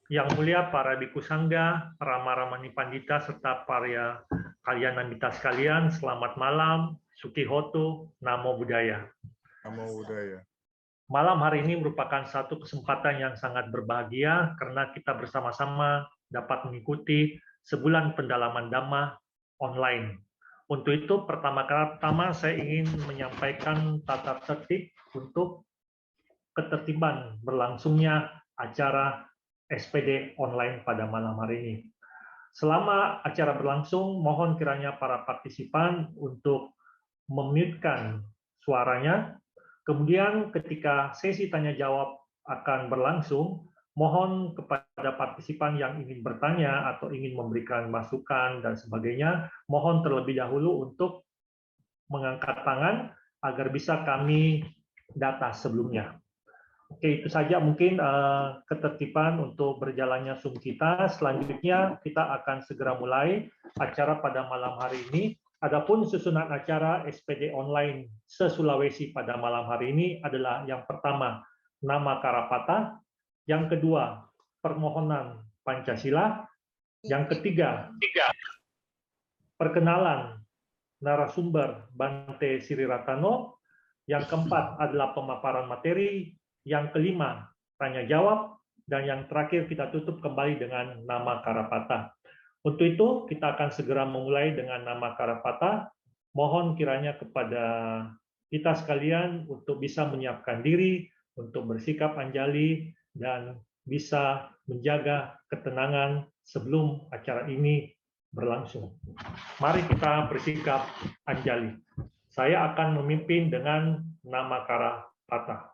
Yang mulia para biku sangga, Rama Ramani Pandita, serta para kalian namita sekalian, selamat malam, Sukihoto, Namo Buddhaya. Namo Buddhaya. Malam hari ini merupakan satu kesempatan yang sangat berbahagia karena kita bersama-sama dapat mengikuti sebulan pendalaman Dhamma online. Untuk itu, pertama-tama saya ingin menyampaikan tata tertib untuk ketertiban berlangsungnya acara SPD online pada malam hari ini. Selama acara berlangsung, mohon kiranya para partisipan untuk memute-kan suaranya. Kemudian ketika sesi tanya jawab akan berlangsung, mohon kepada partisipan yang ingin bertanya atau ingin memberikan masukan dan sebagainya, mohon terlebih dahulu untuk mengangkat tangan agar bisa kami data sebelumnya. Oke, itu saja mungkin ketertiban untuk berjalannya Zoom kita. Selanjutnya kita akan segera mulai acara pada malam hari ini. Adapun susunan acara SPD online se-Sulawesi pada malam hari ini adalah yang pertama, nama Karapata, yang kedua, permohonan Pancasila, yang ketiga, perkenalan narasumber Bante Sri Ratano, yang keempat adalah pemaparan materi, yang kelima tanya jawab, dan yang terakhir kita tutup kembali dengan nama Karapata. Untuk itu kita akan segera memulai dengan nama Karapata. Mohon kiranya kepada kita sekalian untuk bisa menyiapkan diri, untuk bersikap anjali, dan bisa menjaga ketenangan sebelum acara ini berlangsung. Mari kita bersikap anjali. Saya akan memimpin dengan nama Karapata.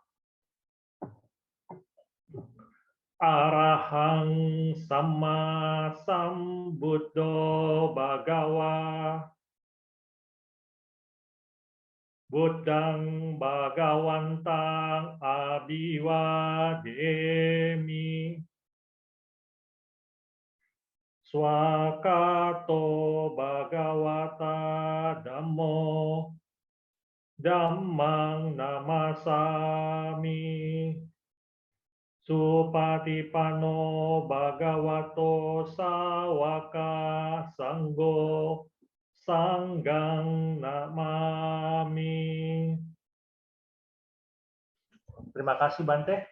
Arahang Sama Sambuddho Bhagawa Buddhang Bhagawantang Abhiwademi Swakato Bhagawata Dhammo Dhammang Namasami Supatipano Bhagavato Sawaka Sanggo Sanggang Namami. Terima kasih Bante.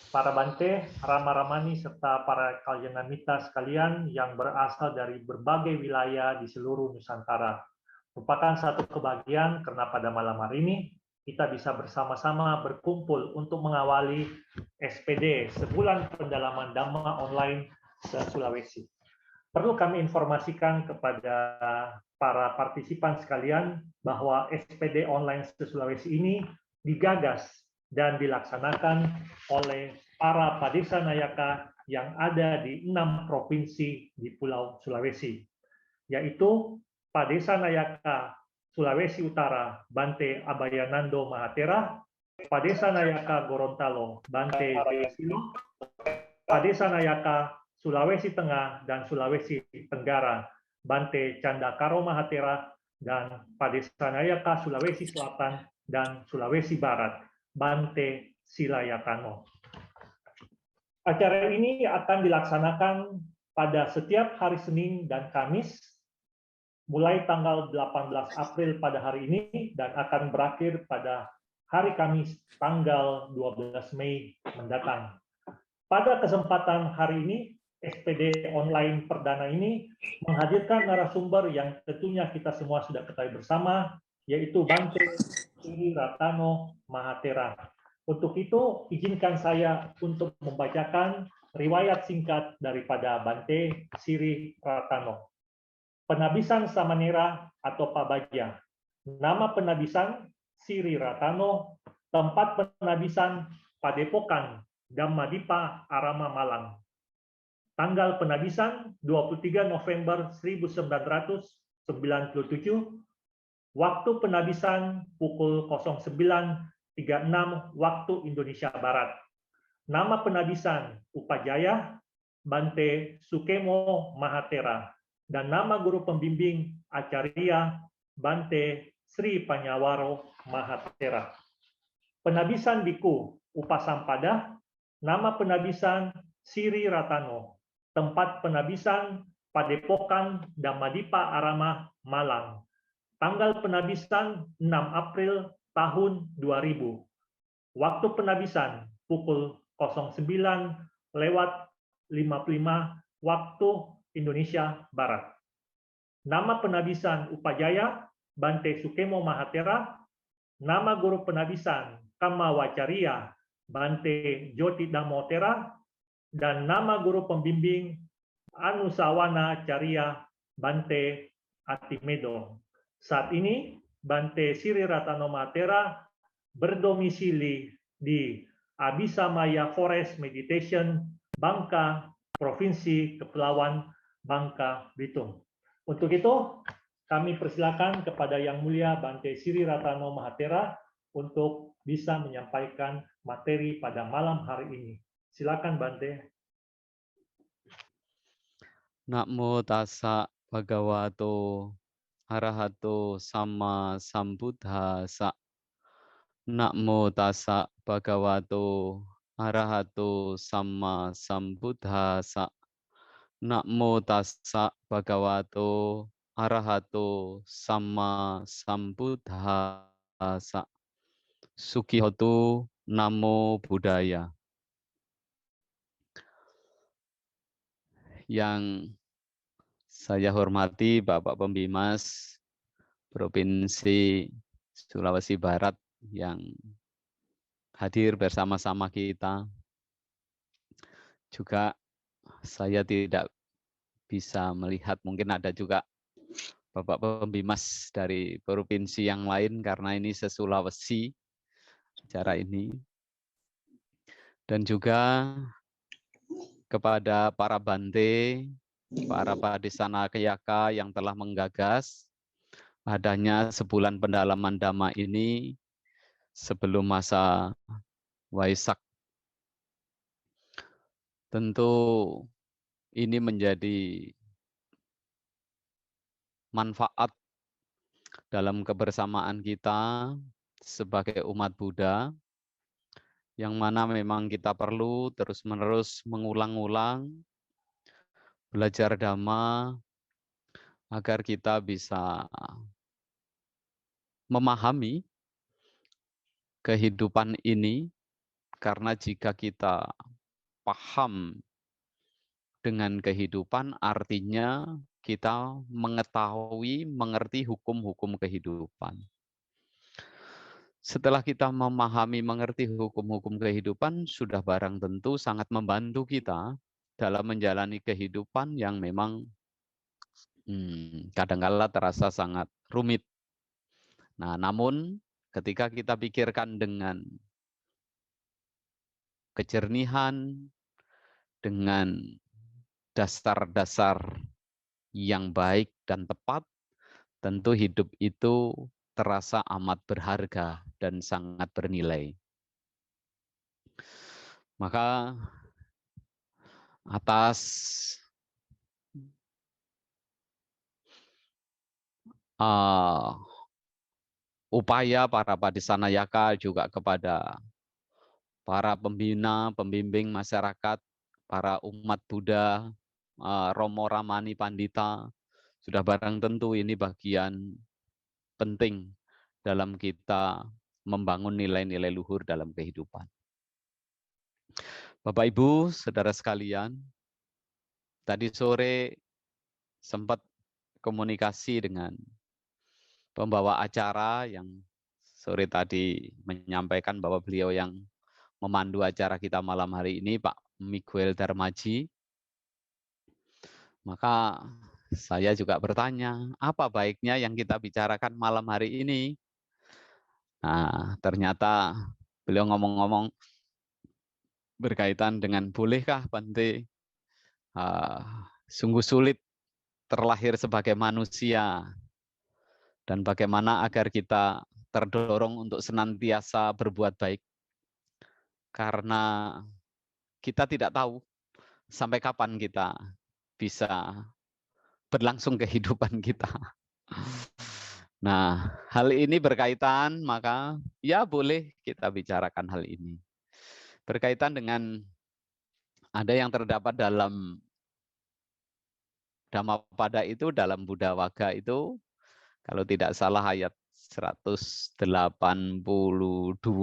Para Bante, Rama Ramani, serta para kalyanamita sekalian yang berasal dari berbagai wilayah di seluruh Nusantara. Merupakan satu kebahagiaan karena pada malam hari ini kita bisa bersama-sama berkumpul untuk mengawali SPD, sebulan pendalaman Dhamma online se-Sulawesi. Perlu kami informasikan kepada para partisipan sekalian bahwa SPD online se-Sulawesi ini digagas dan dilaksanakan oleh para Padesa Nayaka yang ada di 6 provinsi di Pulau Sulawesi, yaitu Padesa Nayaka Sulawesi Utara, Bante Abayanando Mahatera, Padesa Nayaka Gorontalo, Bante Silo, Padesa Nayaka Sulawesi Tengah dan Sulawesi Tenggara, Bante Candakaro Mahatera, dan Padesa Nayaka Sulawesi Selatan dan Sulawesi Barat, Bante Silayatano. Acara ini akan dilaksanakan pada setiap hari Senin dan Kamis, mulai tanggal 18 April pada hari ini dan akan berakhir pada hari Kamis tanggal 12 Mei mendatang. Pada kesempatan hari ini, SPD online perdana ini menghadirkan narasumber yang tentunya kita semua sudah ketahui bersama, yaitu Bante Sri Ratano Mahatera. Untuk itu, izinkan saya untuk membacakan riwayat singkat daripada Bante Sri Ratano. Penabisan Samanera atau Pabaja. Nama penabisan Sri Ratano, tempat penabisan Padepokan Dhammadipa Arama Malang. Tanggal penabisan 23 November 1997, waktu penabisan pukul 09.36 waktu Indonesia Barat. Nama penabisan Upajaya Bante Sukemo Mahatera. Dan nama guru pembimbing Acarya Bante Sri Panyawaro Mahatera. Penabisan Biku Upasampada, nama penabisan Siri Ratano, tempat penabisan Padepokan Damadipa Arama, Malang. Tanggal penabisan 6 April tahun 2000. Waktu penabisan pukul 09.55 waktu Indonesia Barat. Nama penabisan Upajaya Bante Sukemo Mahatera. Nama guru penabisan Kama Wacaria Bante Joti Damotera. Dan nama guru pembimbing Anusawana Carya Bante Atimedo. Saat ini Bante Siri Ratano Mahatera berdomisili di Abisamaya Forest Meditation, Bangka, Provinsi Kepulauan Bangka Belitung. Untuk itu, kami persilakan kepada Yang Mulia Bante Siri Ratano Mahatera untuk bisa menyampaikan materi pada malam hari ini. Silakan Bante. Namo tassa bhagavato arahato sama sambuddhassa. Namo tassa bhagavato arahato sama sambuddhassa. Namo tassa bhagavato arahato sama sambuddhassa. Sukihoto Namo Buddhaya. Yang saya hormati Bapak Pembimas Provinsi Sulawesi Barat yang hadir bersama-sama kita. Juga saya tidak bisa melihat, mungkin ada juga Bapak Pembimas dari provinsi yang lain karena ini se-Sulawesi acara ini. Dan juga kepada para bante, para padisana kayaka yang telah menggagas adanya sebulan pendalaman Dhamma ini sebelum masa Waisak. Tentu ini menjadi manfaat dalam kebersamaan kita sebagai umat Buddha, yang mana memang kita perlu terus-menerus mengulang-ulang belajar Dhamma agar kita bisa memahami kehidupan ini, karena jika kita paham dengan kehidupan artinya kita mengetahui, mengerti hukum-hukum kehidupan. Setelah kita memahami, mengerti hukum-hukum kehidupan, sudah barang tentu sangat membantu kita dalam menjalani kehidupan yang memang kadang-kala terasa sangat rumit. Nah, namun ketika kita pikirkan dengan kejernihan, dengan dasar-dasar yang baik dan tepat, tentu hidup itu terasa amat berharga dan sangat bernilai. Maka atas upaya para padisanayaka, juga kepada para pembina, pembimbing masyarakat, para umat Buddha, Romo Ramani Pandita, sudah barang tentu ini bagian penting dalam kita membangun nilai-nilai luhur dalam kehidupan. Bapak Ibu, saudara sekalian, tadi sore sempat komunikasi dengan pembawa acara yang sore tadi menyampaikan bahwa beliau yang memandu acara kita malam hari ini, Pak Miguel Darmaji. Maka saya juga bertanya, apa baiknya yang kita bicarakan malam hari ini? Nah, ternyata beliau ngomong-ngomong berkaitan dengan bolehkah Bante sungguh sulit terlahir sebagai manusia, dan bagaimana agar kita terdorong untuk senantiasa berbuat baik. Karena kita tidak tahu sampai kapan kita bisa berlangsung kehidupan kita. Nah, hal ini berkaitan, maka ya boleh kita bicarakan hal ini. Berkaitan dengan ada yang terdapat dalam Dhammapada itu, dalam Buddha Waga itu, kalau tidak salah ayat 182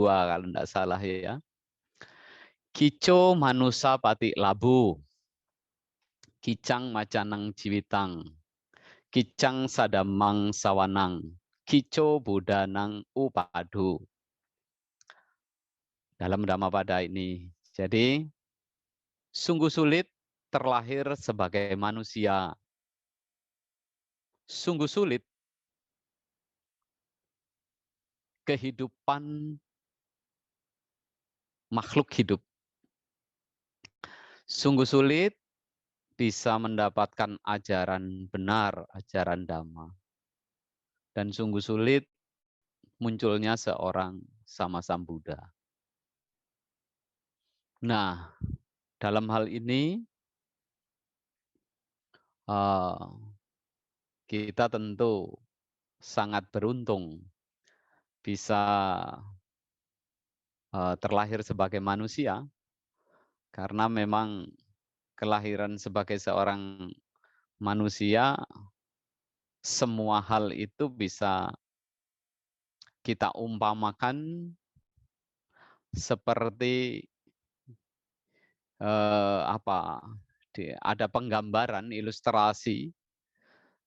kalau tidak salah ya. Kico manusa pati labu, kicang macanang jiwitang, kicang sadamang sawanang, kico budanang upadu. Dalam Dhammapada ini. Jadi, sungguh sulit terlahir sebagai manusia. Sungguh sulit kehidupan makhluk hidup. Sungguh sulit bisa mendapatkan ajaran benar, ajaran Dhamma. Dan sungguh sulit munculnya seorang Sama Sambuddha. Nah, dalam hal ini kita tentu sangat beruntung bisa terlahir sebagai manusia, karena memang kelahiran sebagai seorang manusia, semua hal itu bisa kita umpamakan seperti ada penggambaran ilustrasi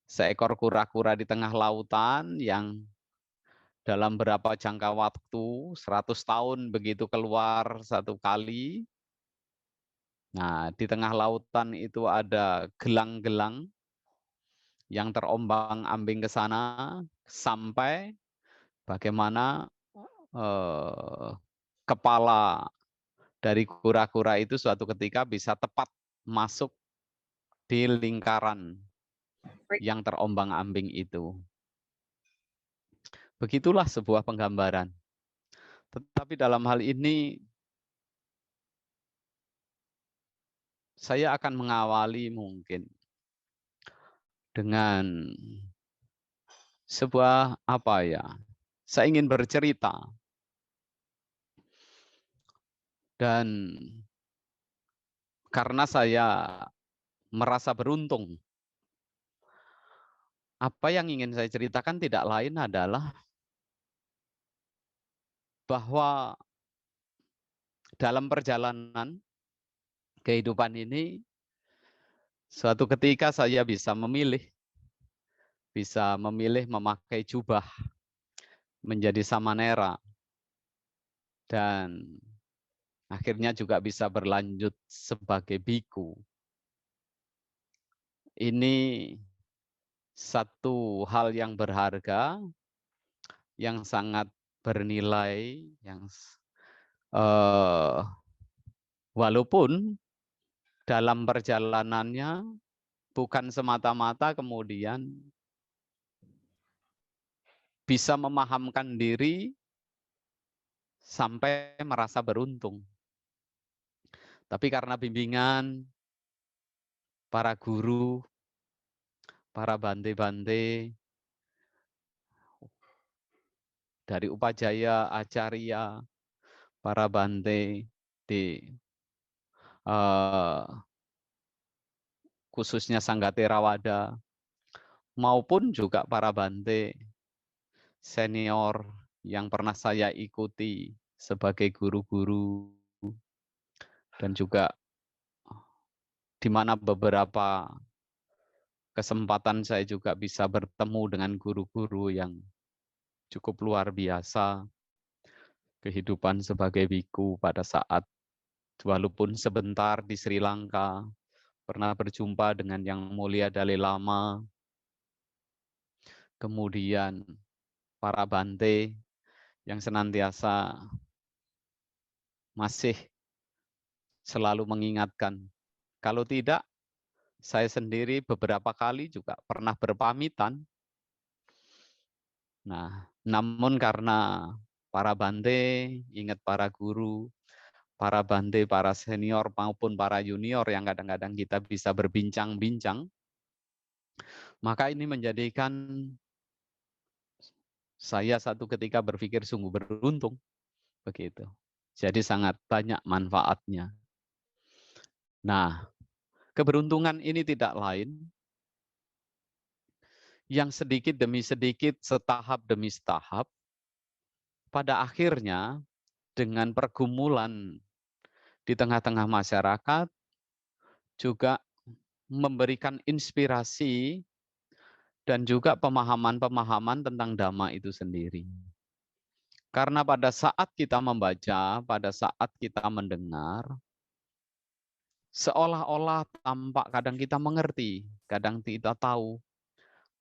seekor kura-kura di tengah lautan yang dalam berapa jangka waktu, 100 tahun begitu keluar satu kali. Nah, di tengah lautan itu ada gelang-gelang yang terombang-ambing ke sana, sampai bagaimana kepala dari kura-kura itu suatu ketika bisa tepat masuk di lingkaran yang terombang-ambing itu. Begitulah sebuah penggambaran. Tetapi dalam hal ini, saya akan mengawali mungkin dengan sebuah saya ingin bercerita. Dan karena saya merasa beruntung, apa yang ingin saya ceritakan tidak lain adalah bahwa dalam perjalanan kehidupan ini, suatu ketika saya bisa memilih memakai jubah menjadi samanera, dan akhirnya juga bisa berlanjut sebagai biku. Ini satu hal yang berharga, yang sangat bernilai, yang walaupun dalam perjalanannya bukan semata-mata kemudian bisa memahamkan diri sampai merasa beruntung. Tapi karena bimbingan para guru, para bante-bante dari Upajaya, Acarya, para bante di khususnya Sangga Theravada, maupun juga para bante senior yang pernah saya ikuti sebagai guru-guru, dan juga di mana beberapa kesempatan saya juga bisa bertemu dengan guru-guru yang cukup luar biasa kehidupan sebagai biku pada saat, walaupun sebentar di Sri Lanka, pernah berjumpa dengan Yang Mulia Dalai Lama, kemudian para bante yang senantiasa masih selalu mengingatkan. Kalau tidak, saya sendiri beberapa kali juga pernah berpamitan. Nah, namun karena para bante, ingat para guru, para bante, para senior maupun para junior yang kadang-kadang kita bisa berbincang-bincang, maka ini menjadikan saya satu ketika berpikir sungguh beruntung begitu. Jadi sangat banyak manfaatnya. Nah, keberuntungan ini tidak lain yang sedikit demi sedikit, setahap demi setahap, pada akhirnya dengan pergumulan di tengah-tengah masyarakat juga memberikan inspirasi dan juga pemahaman-pemahaman tentang Dhamma itu sendiri. Karena pada saat kita membaca, pada saat kita mendengar, seolah-olah tampak kadang kita mengerti, kadang kita tahu,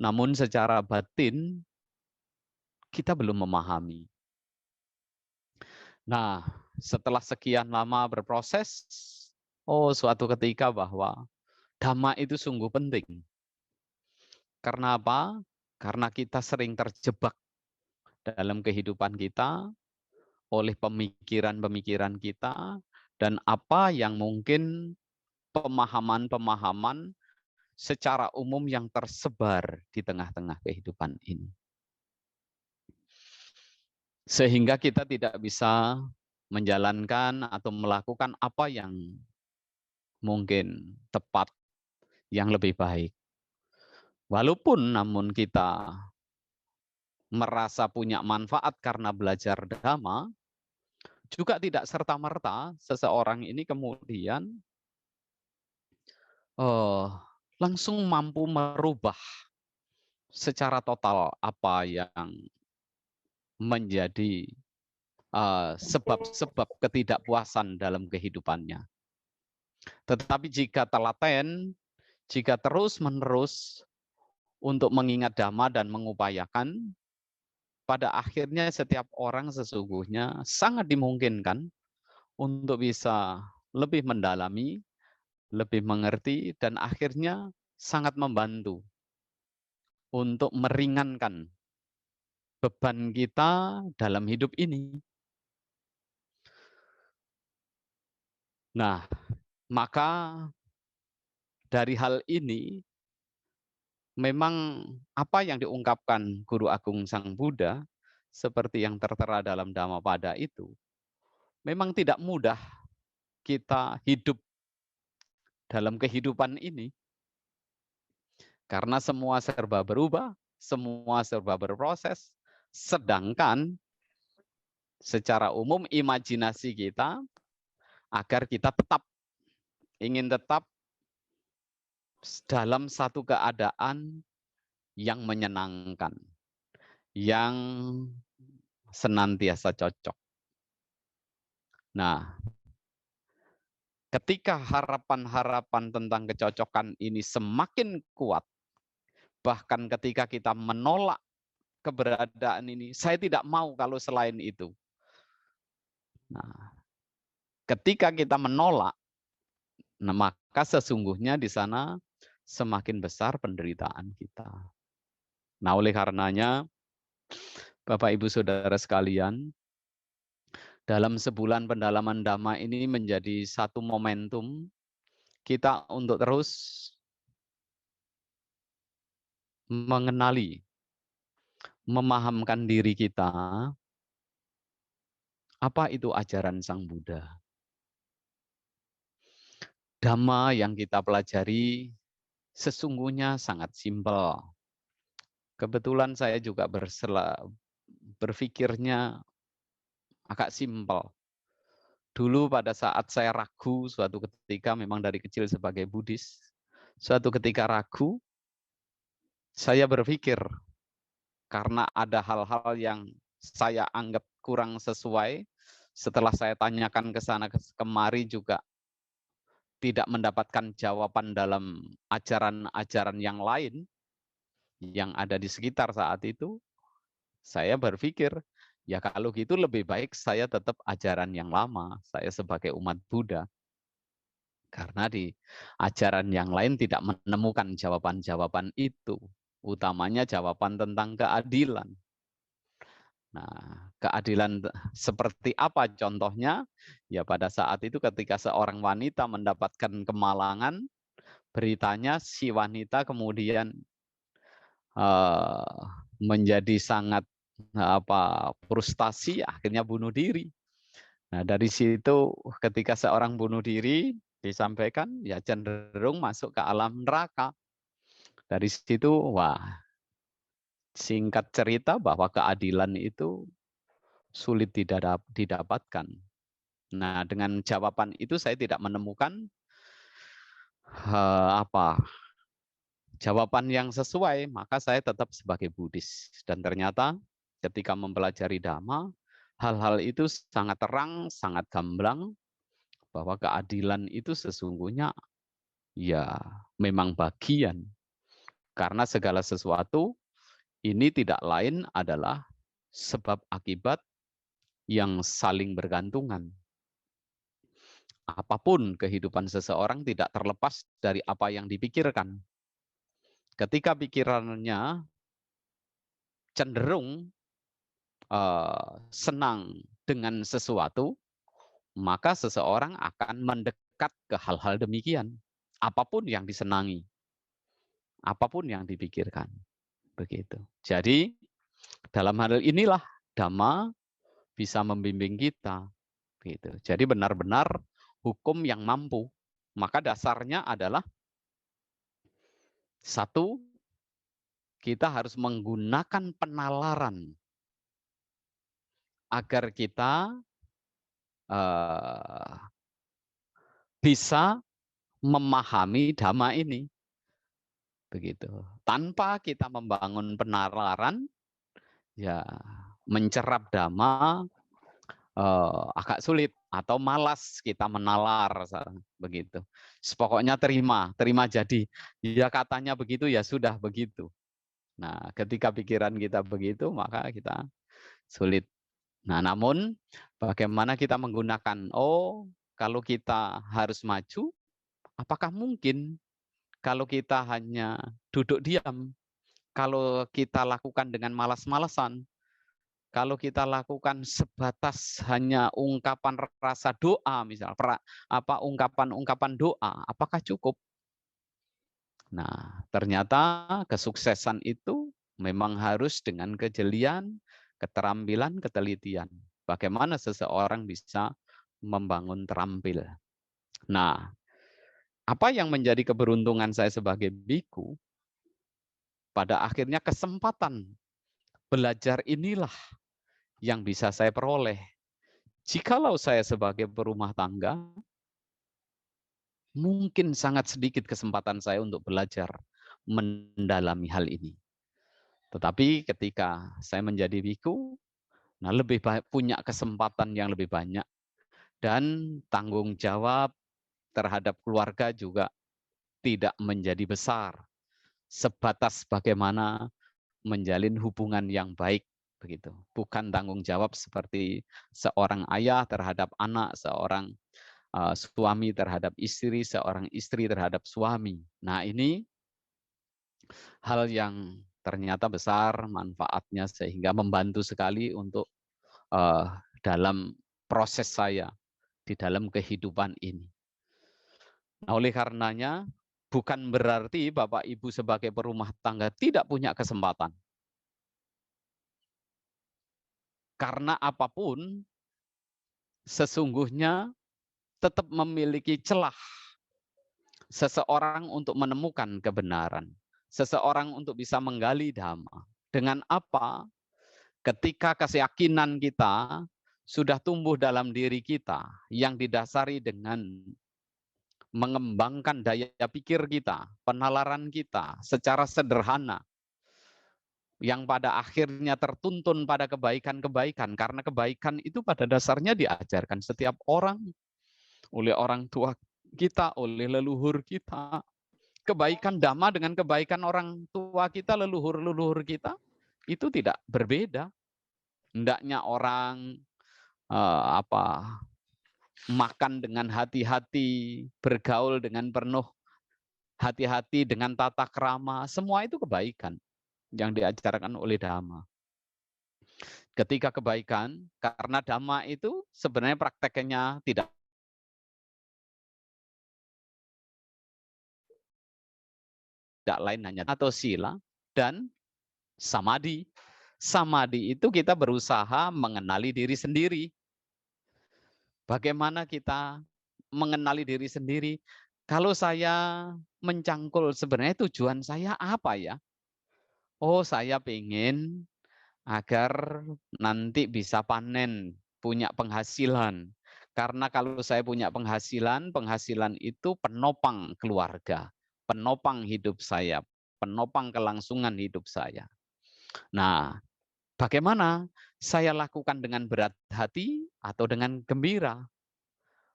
namun secara batin kita belum memahami. Nah, setelah sekian lama berproses, suatu ketika bahwa Dhamma itu sungguh penting. Karena apa? Karena kita sering terjebak dalam kehidupan kita oleh pemikiran-pemikiran kita dan apa yang mungkin pemahaman-pemahaman secara umum yang tersebar di tengah-tengah kehidupan ini. Sehingga kita tidak bisa menjalankan atau melakukan apa yang mungkin tepat, yang lebih baik. Walaupun namun kita merasa punya manfaat karena belajar Dhamma, juga tidak serta-merta seseorang ini kemudian langsung mampu merubah secara total apa yang menjadi sebab-sebab ketidakpuasan dalam kehidupannya. Tetapi jika telaten, jika terus-menerus untuk mengingat Dhamma dan mengupayakan, pada akhirnya setiap orang sesungguhnya sangat dimungkinkan untuk bisa lebih mendalami, lebih mengerti, dan akhirnya sangat membantu untuk meringankan beban kita dalam hidup ini. Nah, maka dari hal ini, memang apa yang diungkapkan Guru Agung Sang Buddha, seperti yang tertera dalam Dhammapada itu, memang tidak mudah kita hidup dalam kehidupan ini. Karena semua serba berubah, semua serba berproses, sedangkan secara umum imajinasi kita agar kita ingin tetap dalam satu keadaan yang menyenangkan, yang senantiasa cocok. Nah, ketika harapan-harapan tentang kecocokan ini semakin kuat, bahkan ketika kita menolak keberadaan ini, saya tidak mau kalau selain itu. Nah, ketika kita menolak, maka sesungguhnya di sana semakin besar penderitaan kita. Nah, oleh karenanya, Bapak Ibu Saudara sekalian, dalam sebulan pendalaman Dhamma ini menjadi satu momentum kita untuk terus mengenali, memahamkan diri kita, apa itu ajaran Sang Buddha. Dhamma yang kita pelajari sesungguhnya sangat simpel. Kebetulan saya juga berpikirnya agak simpel. Dulu pada saat saya ragu suatu ketika, memang dari kecil sebagai Buddhis, suatu ketika ragu, saya berpikir karena ada hal-hal yang saya anggap kurang sesuai, setelah saya tanyakan ke sana kemari juga tidak mendapatkan jawaban dalam ajaran-ajaran yang lain yang ada di sekitar saat itu, saya berpikir, ya kalau gitu lebih baik saya tetap ajaran yang lama, saya sebagai umat Buddha. Karena di ajaran yang lain tidak menemukan jawaban-jawaban itu, utamanya jawaban tentang keadilan. Nah, keadilan seperti apa contohnya? Ya pada saat itu ketika seorang wanita mendapatkan kemalangan, beritanya si wanita kemudian menjadi sangat frustasi, akhirnya bunuh diri. Nah, dari situ ketika seorang bunuh diri, disampaikan, ya cenderung masuk ke alam neraka. Dari situ, wah, singkat cerita bahwa keadilan itu sulit didapatkan. Nah, dengan jawaban itu saya tidak menemukan jawaban yang sesuai, maka saya tetap sebagai Buddhis. Dan ternyata ketika mempelajari Dhamma, hal-hal itu sangat terang, sangat gamblang, bahwa keadilan itu sesungguhnya ya memang bagian. Karena segala sesuatu ini tidak lain adalah sebab akibat yang saling bergantungan. Apapun kehidupan seseorang tidak terlepas dari apa yang dipikirkan. Ketika pikirannya cenderung senang dengan sesuatu, maka seseorang akan mendekat ke hal-hal demikian. Apapun yang disenangi, apapun yang dipikirkan. Begitu. Jadi, dalam hal inilah Dhamma bisa membimbing kita. Gitu. Jadi benar-benar hukum yang mampu. Maka dasarnya adalah satu, kita harus menggunakan penalaran agar kita bisa memahami Dhamma ini. Begitu. Tanpa kita membangun penalaran, ya mencerap Dhamma agak sulit atau malas kita menalar begitu. Pokoknya terima jadi. Ya katanya begitu, ya sudah begitu. Nah, ketika pikiran kita begitu, maka kita sulit. Nah, namun bagaimana kita menggunakan, kalau kita harus maju, apakah mungkin kalau kita hanya duduk diam, kalau kita lakukan dengan malas-malasan, kalau kita lakukan sebatas hanya ungkapan rasa doa, misal ungkapan-ungkapan doa, apakah cukup? Nah, ternyata kesuksesan itu memang harus dengan kejelian, keterampilan, ketelitian. Bagaimana seseorang bisa membangun terampil. Nah, apa yang menjadi keberuntungan saya sebagai biku, pada akhirnya kesempatan belajar inilah yang bisa saya peroleh. Jikalau saya sebagai berumah tangga, mungkin sangat sedikit kesempatan saya untuk belajar mendalami hal ini. Tetapi ketika saya menjadi biku, nah lebih punya kesempatan yang lebih banyak. Dan tanggung jawab terhadap keluarga juga tidak menjadi besar. Sebatas bagaimana menjalin hubungan yang baik. Begitu. Bukan tanggung jawab seperti seorang ayah terhadap anak, seorang suami terhadap istri, seorang istri terhadap suami. Nah, ini hal yang ternyata besar manfaatnya sehingga membantu sekali untuk dalam proses saya di dalam kehidupan ini. Nah, oleh karenanya bukan berarti Bapak Ibu sebagai perumah tangga tidak punya kesempatan. Karena apapun sesungguhnya tetap memiliki celah seseorang untuk menemukan kebenaran, seseorang untuk bisa menggali Dhamma. Dengan apa? Ketika keyakinan kita sudah tumbuh dalam diri kita yang didasari dengan mengembangkan daya pikir kita, penalaran kita secara sederhana, yang pada akhirnya tertuntun pada kebaikan-kebaikan, karena kebaikan itu pada dasarnya diajarkan setiap orang, oleh orang tua kita, oleh leluhur kita. Kebaikan Dhamma dengan kebaikan orang tua kita, leluhur-leluhur kita, itu tidak berbeda. Hendaknya orang makan dengan hati-hati, bergaul dengan penuh hati-hati, dengan tata krama, semua itu kebaikan yang diajarkan oleh Dhamma. Ketika kebaikan, karena Dhamma itu sebenarnya prakteknya tidak lain hanya atau sila dan samadhi. Samadhi itu kita berusaha mengenali diri sendiri. Bagaimana kita mengenali diri sendiri. Kalau saya mencangkul, sebenarnya tujuan saya apa ya? Oh, saya pengen agar nanti bisa panen, punya penghasilan. Karena kalau saya punya penghasilan, penghasilan itu penopang keluarga, penopang hidup saya, penopang kelangsungan hidup saya. Nah, bagaimana saya lakukan dengan berat hati atau dengan gembira?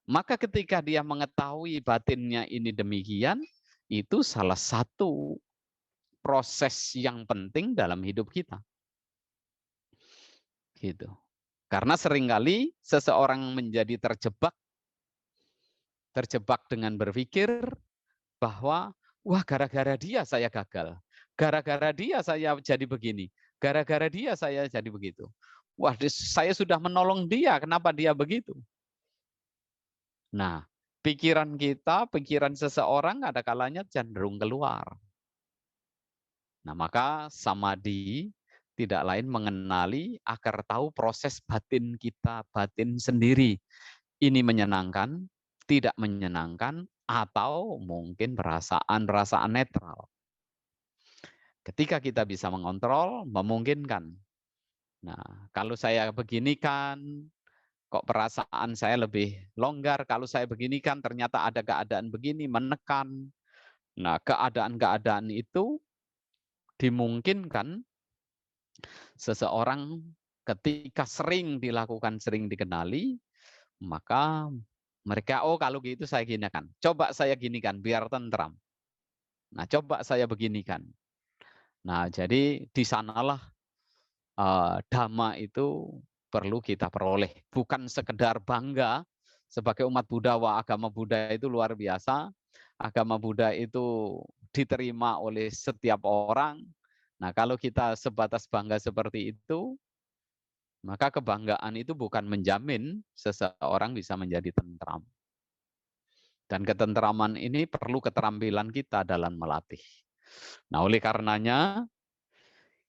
Maka ketika dia mengetahui batinnya ini demikian, itu salah satu proses yang penting dalam hidup kita. Gitu. Karena seringkali seseorang menjadi terjebak dengan berpikir bahwa wah gara-gara dia saya gagal. Gara-gara dia saya jadi begini. Gara-gara dia saya jadi begitu. Wah, saya sudah menolong dia, kenapa dia begitu? Nah, pikiran kita, pikiran seseorang ada kalanya cenderung keluar. Nah, maka samadhi tidak lain mengenali agar tahu proses batin kita, batin sendiri. Ini menyenangkan, tidak menyenangkan, atau mungkin perasaan-perasaan netral. Ketika kita bisa mengontrol, memungkinkan. Nah, kalau saya beginikan, kok perasaan saya lebih longgar. Kalau saya beginikan, ternyata ada keadaan begini, menekan. Nah, keadaan-keadaan itu dimungkinkan seseorang ketika sering dilakukan, sering dikenali, maka mereka, oh kalau gitu saya ginikan. Coba saya ginikan, biar tentram. Nah, coba saya beginikan. Nah, jadi di sanalah dhamma itu perlu kita peroleh. Bukan sekedar bangga sebagai umat Buddha, wah agama Buddha itu luar biasa. Agama Buddha itu diterima oleh setiap orang. Nah, kalau kita sebatas bangga seperti itu, maka kebanggaan itu bukan menjamin seseorang bisa menjadi tentram. Dan ketentraman ini perlu keterampilan kita dalam melatih. Nah, oleh karenanya,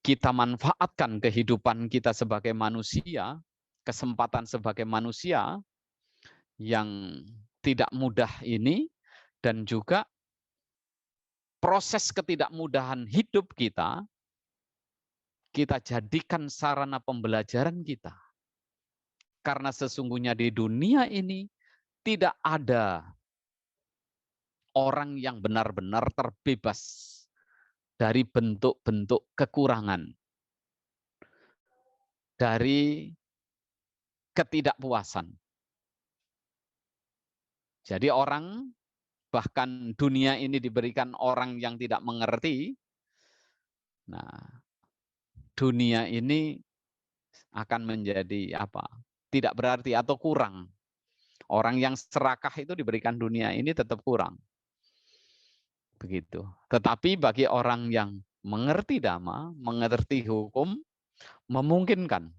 kita manfaatkan kehidupan kita sebagai manusia, kesempatan sebagai manusia yang tidak mudah ini, dan juga proses ketidakmudahan hidup kita, kita jadikan sarana pembelajaran kita. Karena sesungguhnya di dunia ini tidak ada orang yang benar-benar terbebas dari bentuk-bentuk kekurangan, dari ketidakpuasan. Jadi orang, bahkan dunia ini diberikan orang yang tidak mengerti, nah dunia ini akan menjadi apa? Tidak berarti atau kurang. Orang yang serakah itu diberikan dunia ini tetap kurang. Begitu. Tetapi bagi orang yang mengerti dhamma, mengerti hukum, memungkinkan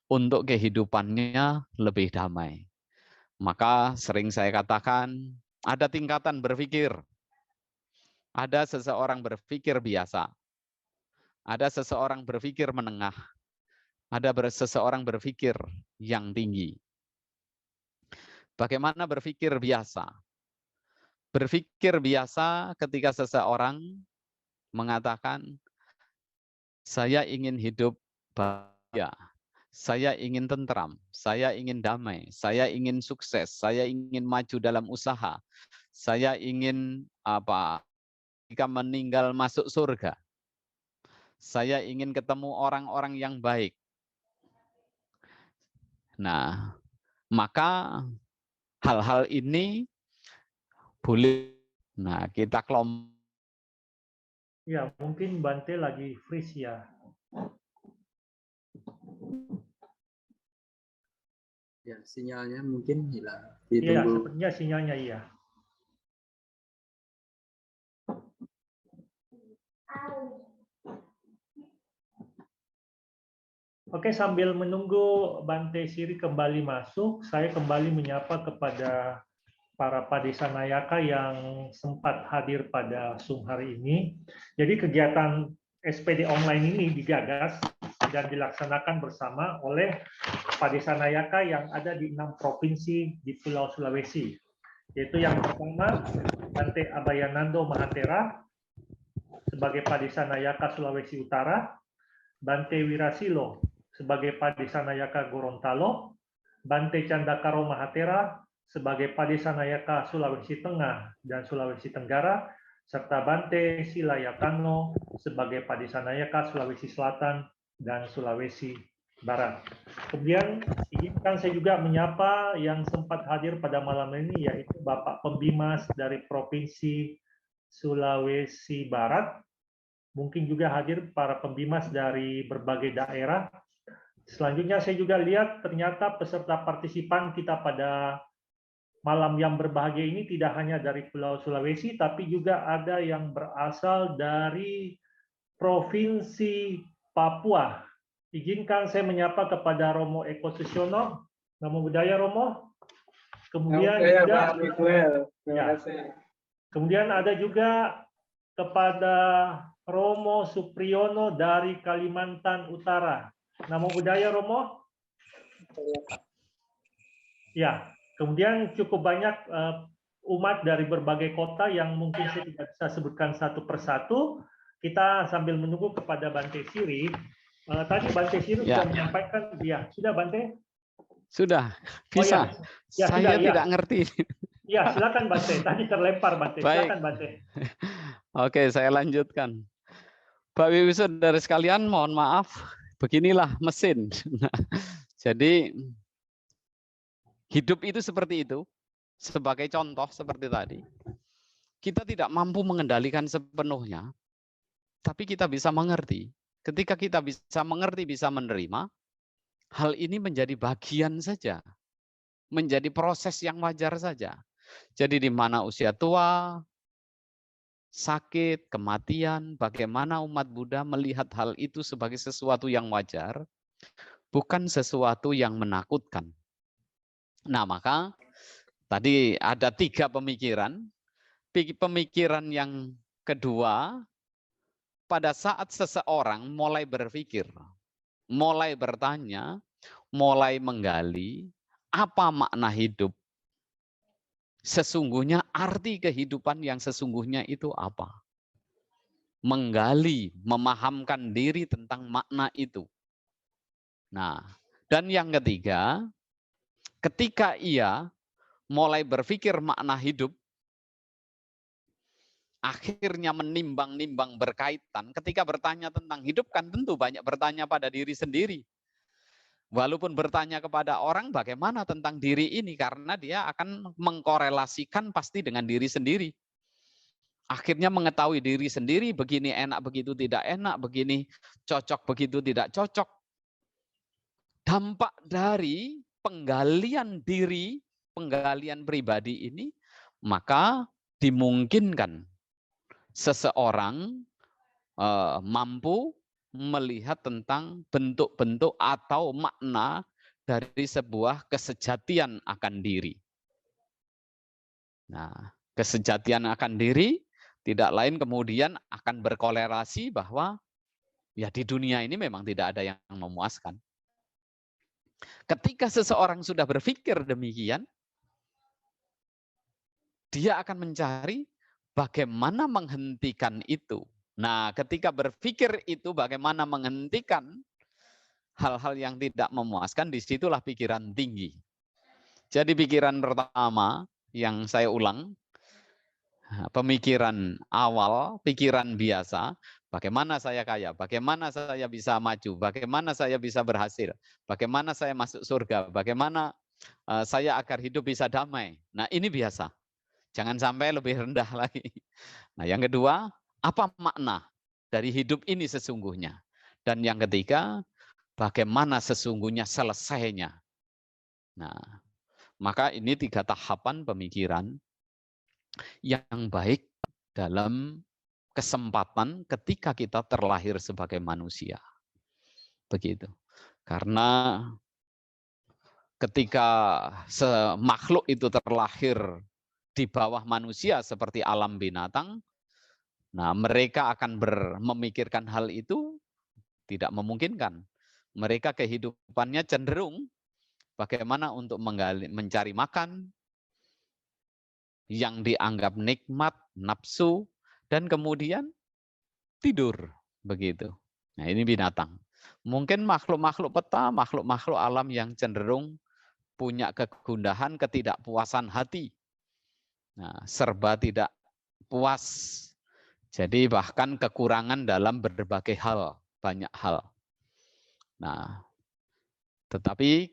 untuk kehidupannya lebih damai. Maka sering saya katakan, ada tingkatan berpikir. Ada seseorang berpikir biasa. Ada seseorang berpikir menengah. Ada seseorang berpikir yang tinggi. Bagaimana berpikir biasa? Berpikir biasa ketika seseorang mengatakan, saya ingin hidup bahagia, saya ingin tentram, saya ingin damai, saya ingin sukses, saya ingin maju dalam usaha, saya ingin jika meninggal masuk surga, saya ingin ketemu orang-orang yang baik. Nah, maka hal-hal ini boleh, nah kita kelompok. Ya, mungkin Bante lagi freeze ya. Ya, sinyalnya mungkin hilang. Iya, Ditunggu. sepertinya sinyalnya iya. Oke, sambil menunggu Bante Siri kembali masuk, saya kembali menyapa kepada para Padisanayaka yang sempat hadir pada Zoom hari ini. Jadi kegiatan SPD online ini digagas dan dilaksanakan bersama oleh Padisanayaka yang ada di 6 provinsi di Pulau Sulawesi. yaitu yang pertama Bante Abayanando Mahatera sebagai Padisanayaka Sulawesi Utara, Bante Wirasilo sebagai Padisanayaka Gorontalo, Bante Candakaro Mahatera sebagai Padisanayaka Sulawesi Tengah dan Sulawesi Tenggara, serta Bante Silayakano sebagai Padisanayaka Sulawesi Selatan dan Sulawesi Barat. Kemudian izinkan saya juga menyapa yang sempat hadir pada malam ini, yaitu Bapak Pembimas dari Provinsi Sulawesi Barat. Mungkin juga hadir para pembimas dari berbagai daerah. Selanjutnya saya juga lihat ternyata peserta partisipan kita pada malam yang berbahagia ini tidak hanya dari Pulau Sulawesi, tapi juga ada yang berasal dari Provinsi Papua. Izinkan saya menyapa kepada Romo Eko Susyono. Namo Buddhaya Romo. Kemudian juga, kemudian ada juga kepada Romo Supriyono dari Kalimantan Utara. Namo Buddhaya Romo. Ya, kemudian cukup banyak umat dari berbagai kota yang mungkin saya tidak bisa sebutkan satu persatu. Kita sambil menunggu kepada Bante Siri. Tadi Bante Siri sudah menyampaikan, ya sudah Bante? Sudah, bisa. Saya tidak ngerti. Ya, silakan Bante. Tadi terlempar Bante. Silakan Bante. Oke, saya lanjutkan. Bapak Ibu Saudara sekalian, mohon maaf, beginilah mesin. Jadi hidup itu seperti itu. Sebagai contoh seperti tadi, kita tidak mampu mengendalikan sepenuhnya, tapi kita bisa mengerti. Ketika kita bisa mengerti, bisa menerima, hal ini menjadi bagian saja, menjadi proses yang wajar saja. Jadi di mana usia tua, sakit, kematian, bagaimana umat Buddha melihat hal itu sebagai sesuatu yang wajar, bukan sesuatu yang menakutkan. Nah, maka tadi ada 3 pemikiran. Pemikiran yang kedua, pada saat seseorang mulai berpikir, mulai bertanya, mulai menggali, apa makna hidup? Sesungguhnya arti kehidupan yang sesungguhnya itu apa? Menggali, memahamkan diri tentang makna itu. Nah, dan yang ketiga, ketika ia mulai berpikir makna hidup, akhirnya menimbang-nimbang berkaitan, ketika bertanya tentang hidup kan tentu banyak bertanya pada diri sendiri. Walaupun bertanya kepada orang bagaimana tentang diri ini, karena dia akan mengkorelasikan pasti dengan diri sendiri. Akhirnya mengetahui diri sendiri, begini enak, begitu tidak enak, begini cocok, begitu tidak cocok. Dampak dari penggalian diri, penggalian pribadi ini, maka dimungkinkan seseorang mampu melihat tentang bentuk-bentuk atau makna dari sebuah kesejatian akan diri. Nah, kesejatian akan diri tidak lain kemudian akan berkorelasi bahwa ya di dunia ini memang tidak ada yang memuaskan. Ketika seseorang sudah berpikir demikian, dia akan mencari bagaimana menghentikan itu. Nah, ketika berpikir itu bagaimana menghentikan hal-hal yang tidak memuaskan, disitulah pikiran tinggi. Jadi pikiran pertama yang saya ulang, pemikiran awal, pikiran biasa, bagaimana saya kaya, bagaimana saya bisa maju, bagaimana saya bisa berhasil, bagaimana saya masuk surga, bagaimana saya agar hidup bisa damai. Nah, ini biasa. Jangan sampai lebih rendah lagi. Nah, yang kedua, apa makna dari hidup ini sesungguhnya? Dan yang ketiga, bagaimana sesungguhnya selesainya? Nah, maka ini 3 tahapan pemikiran yang baik dalam kesempatan ketika kita terlahir sebagai manusia. Begitu. Karena ketika makhluk itu terlahir di bawah manusia seperti alam binatang, nah mereka akan memikirkan hal itu tidak memungkinkan. Mereka kehidupannya cenderung bagaimana untuk mencari makan, yang dianggap nikmat, nafsu, dan kemudian tidur. Begitu. Nah, ini binatang. Mungkin makhluk-makhluk peta, makhluk-makhluk alam yang cenderung punya kegundahan, ketidakpuasan hati. Nah, serba tidak puas. Jadi bahkan kekurangan dalam berbagai hal, banyak hal. Nah, tetapi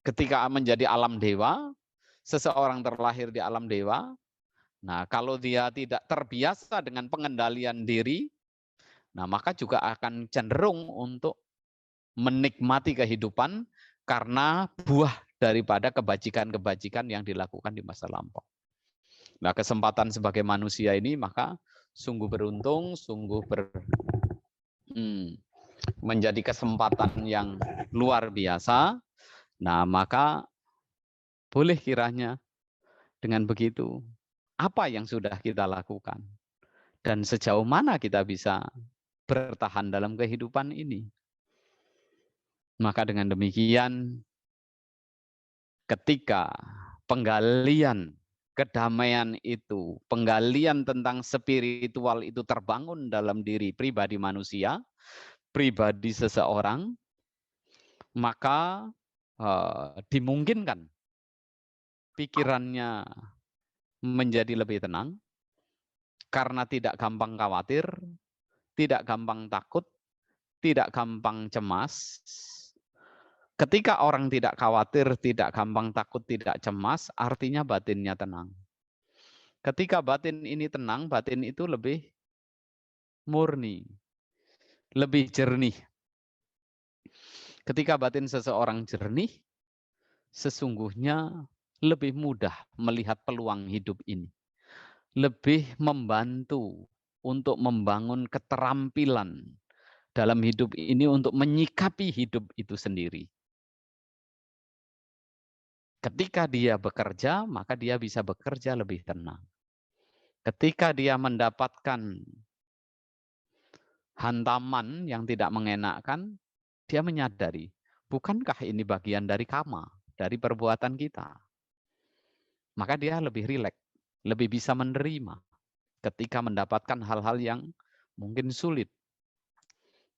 ketika menjadi alam dewa, seseorang terlahir di alam dewa, nah kalau dia tidak terbiasa dengan pengendalian diri, nah maka juga akan cenderung untuk menikmati kehidupan karena buah daripada kebajikan-kebajikan yang dilakukan di masa lampau. Nah, kesempatan sebagai manusia ini maka sungguh beruntung, sungguh menjadi kesempatan yang luar biasa. Nah, maka boleh kiranya dengan begitu, apa yang sudah kita lakukan? Dan sejauh mana kita bisa bertahan dalam kehidupan ini? Maka dengan demikian, ketika penggalian kedamaian itu, penggalian tentang spiritual itu terbangun dalam diri pribadi manusia, pribadi seseorang, maka dimungkinkan pikirannya menjadi lebih tenang, karena tidak gampang khawatir, tidak gampang takut, tidak gampang cemas. Ketika orang tidak khawatir, tidak gampang takut, tidak cemas, artinya batinnya tenang. Ketika batin ini tenang, batin itu lebih murni, lebih jernih. Ketika batin seseorang jernih, sesungguhnya lebih mudah melihat peluang hidup ini. Lebih membantu untuk membangun keterampilan dalam hidup ini untuk menyikapi hidup itu sendiri. Ketika dia bekerja, maka dia bisa bekerja lebih tenang. Ketika dia mendapatkan hantaman yang tidak mengenakkan, dia menyadari, bukankah ini bagian dari karma, dari perbuatan kita? Maka dia lebih rileks, lebih bisa menerima ketika mendapatkan hal-hal yang mungkin sulit.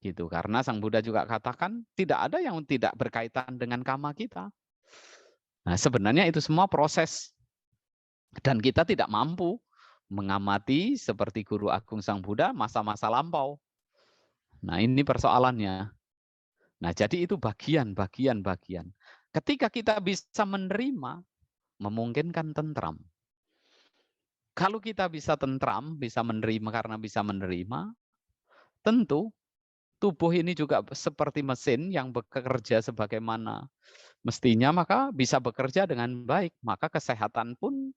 Gitu. Karena Sang Buddha juga katakan, tidak ada yang tidak berkaitan dengan karma kita. Nah, sebenarnya itu semua proses. Dan kita tidak mampu mengamati seperti Guru Agung Sang Buddha masa-masa lampau. Nah, ini persoalannya. Nah, jadi itu bagian. Ketika kita bisa menerima, memungkinkan tentram. Kalau kita bisa tentram, bisa menerima karena bisa menerima, tentu tubuh ini juga seperti mesin yang bekerja sebagaimana mestinya, maka bisa bekerja dengan baik. Maka kesehatan pun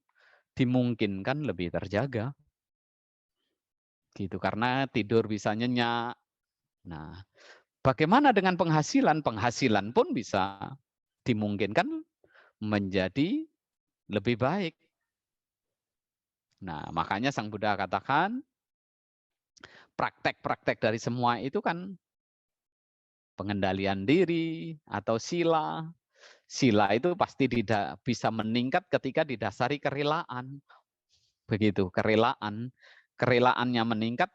dimungkinkan lebih terjaga. Gitu, karena tidur bisa nyenyak. Nah, bagaimana dengan penghasilan? Penghasilan pun bisa dimungkinkan menjadi lebih baik. Nah, makanya Sang Buddha katakan, praktek-praktek dari semua itu kan pengendalian diri atau sila. Sila itu pasti bisa meningkat ketika didasari kerelaan. Begitu, kerelaan. Kerelaannya meningkat,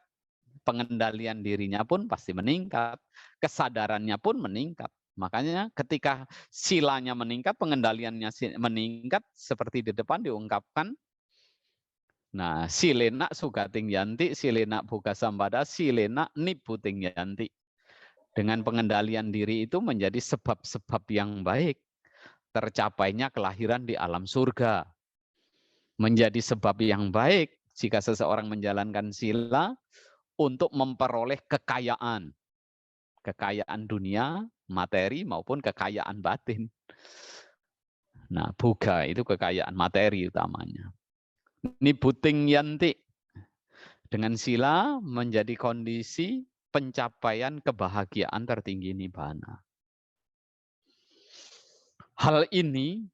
pengendalian dirinya pun pasti meningkat. Kesadarannya pun meningkat. Makanya ketika silanya meningkat, pengendaliannya meningkat, seperti di depan diungkapkan, nah, silena sugating yanti, silena buka sampada, silena niputing yanti. Dengan pengendalian diri itu menjadi sebab-sebab yang baik. Tercapainya kelahiran di alam surga. Menjadi sebab yang baik jika seseorang menjalankan sila untuk memperoleh kekayaan. Kekayaan dunia, materi maupun kekayaan batin. Nah, buga itu kekayaan materi utamanya. Niputing yanti. Dengan sila menjadi kondisi pencapaian kebahagiaan tertinggi nibbana. Hal ini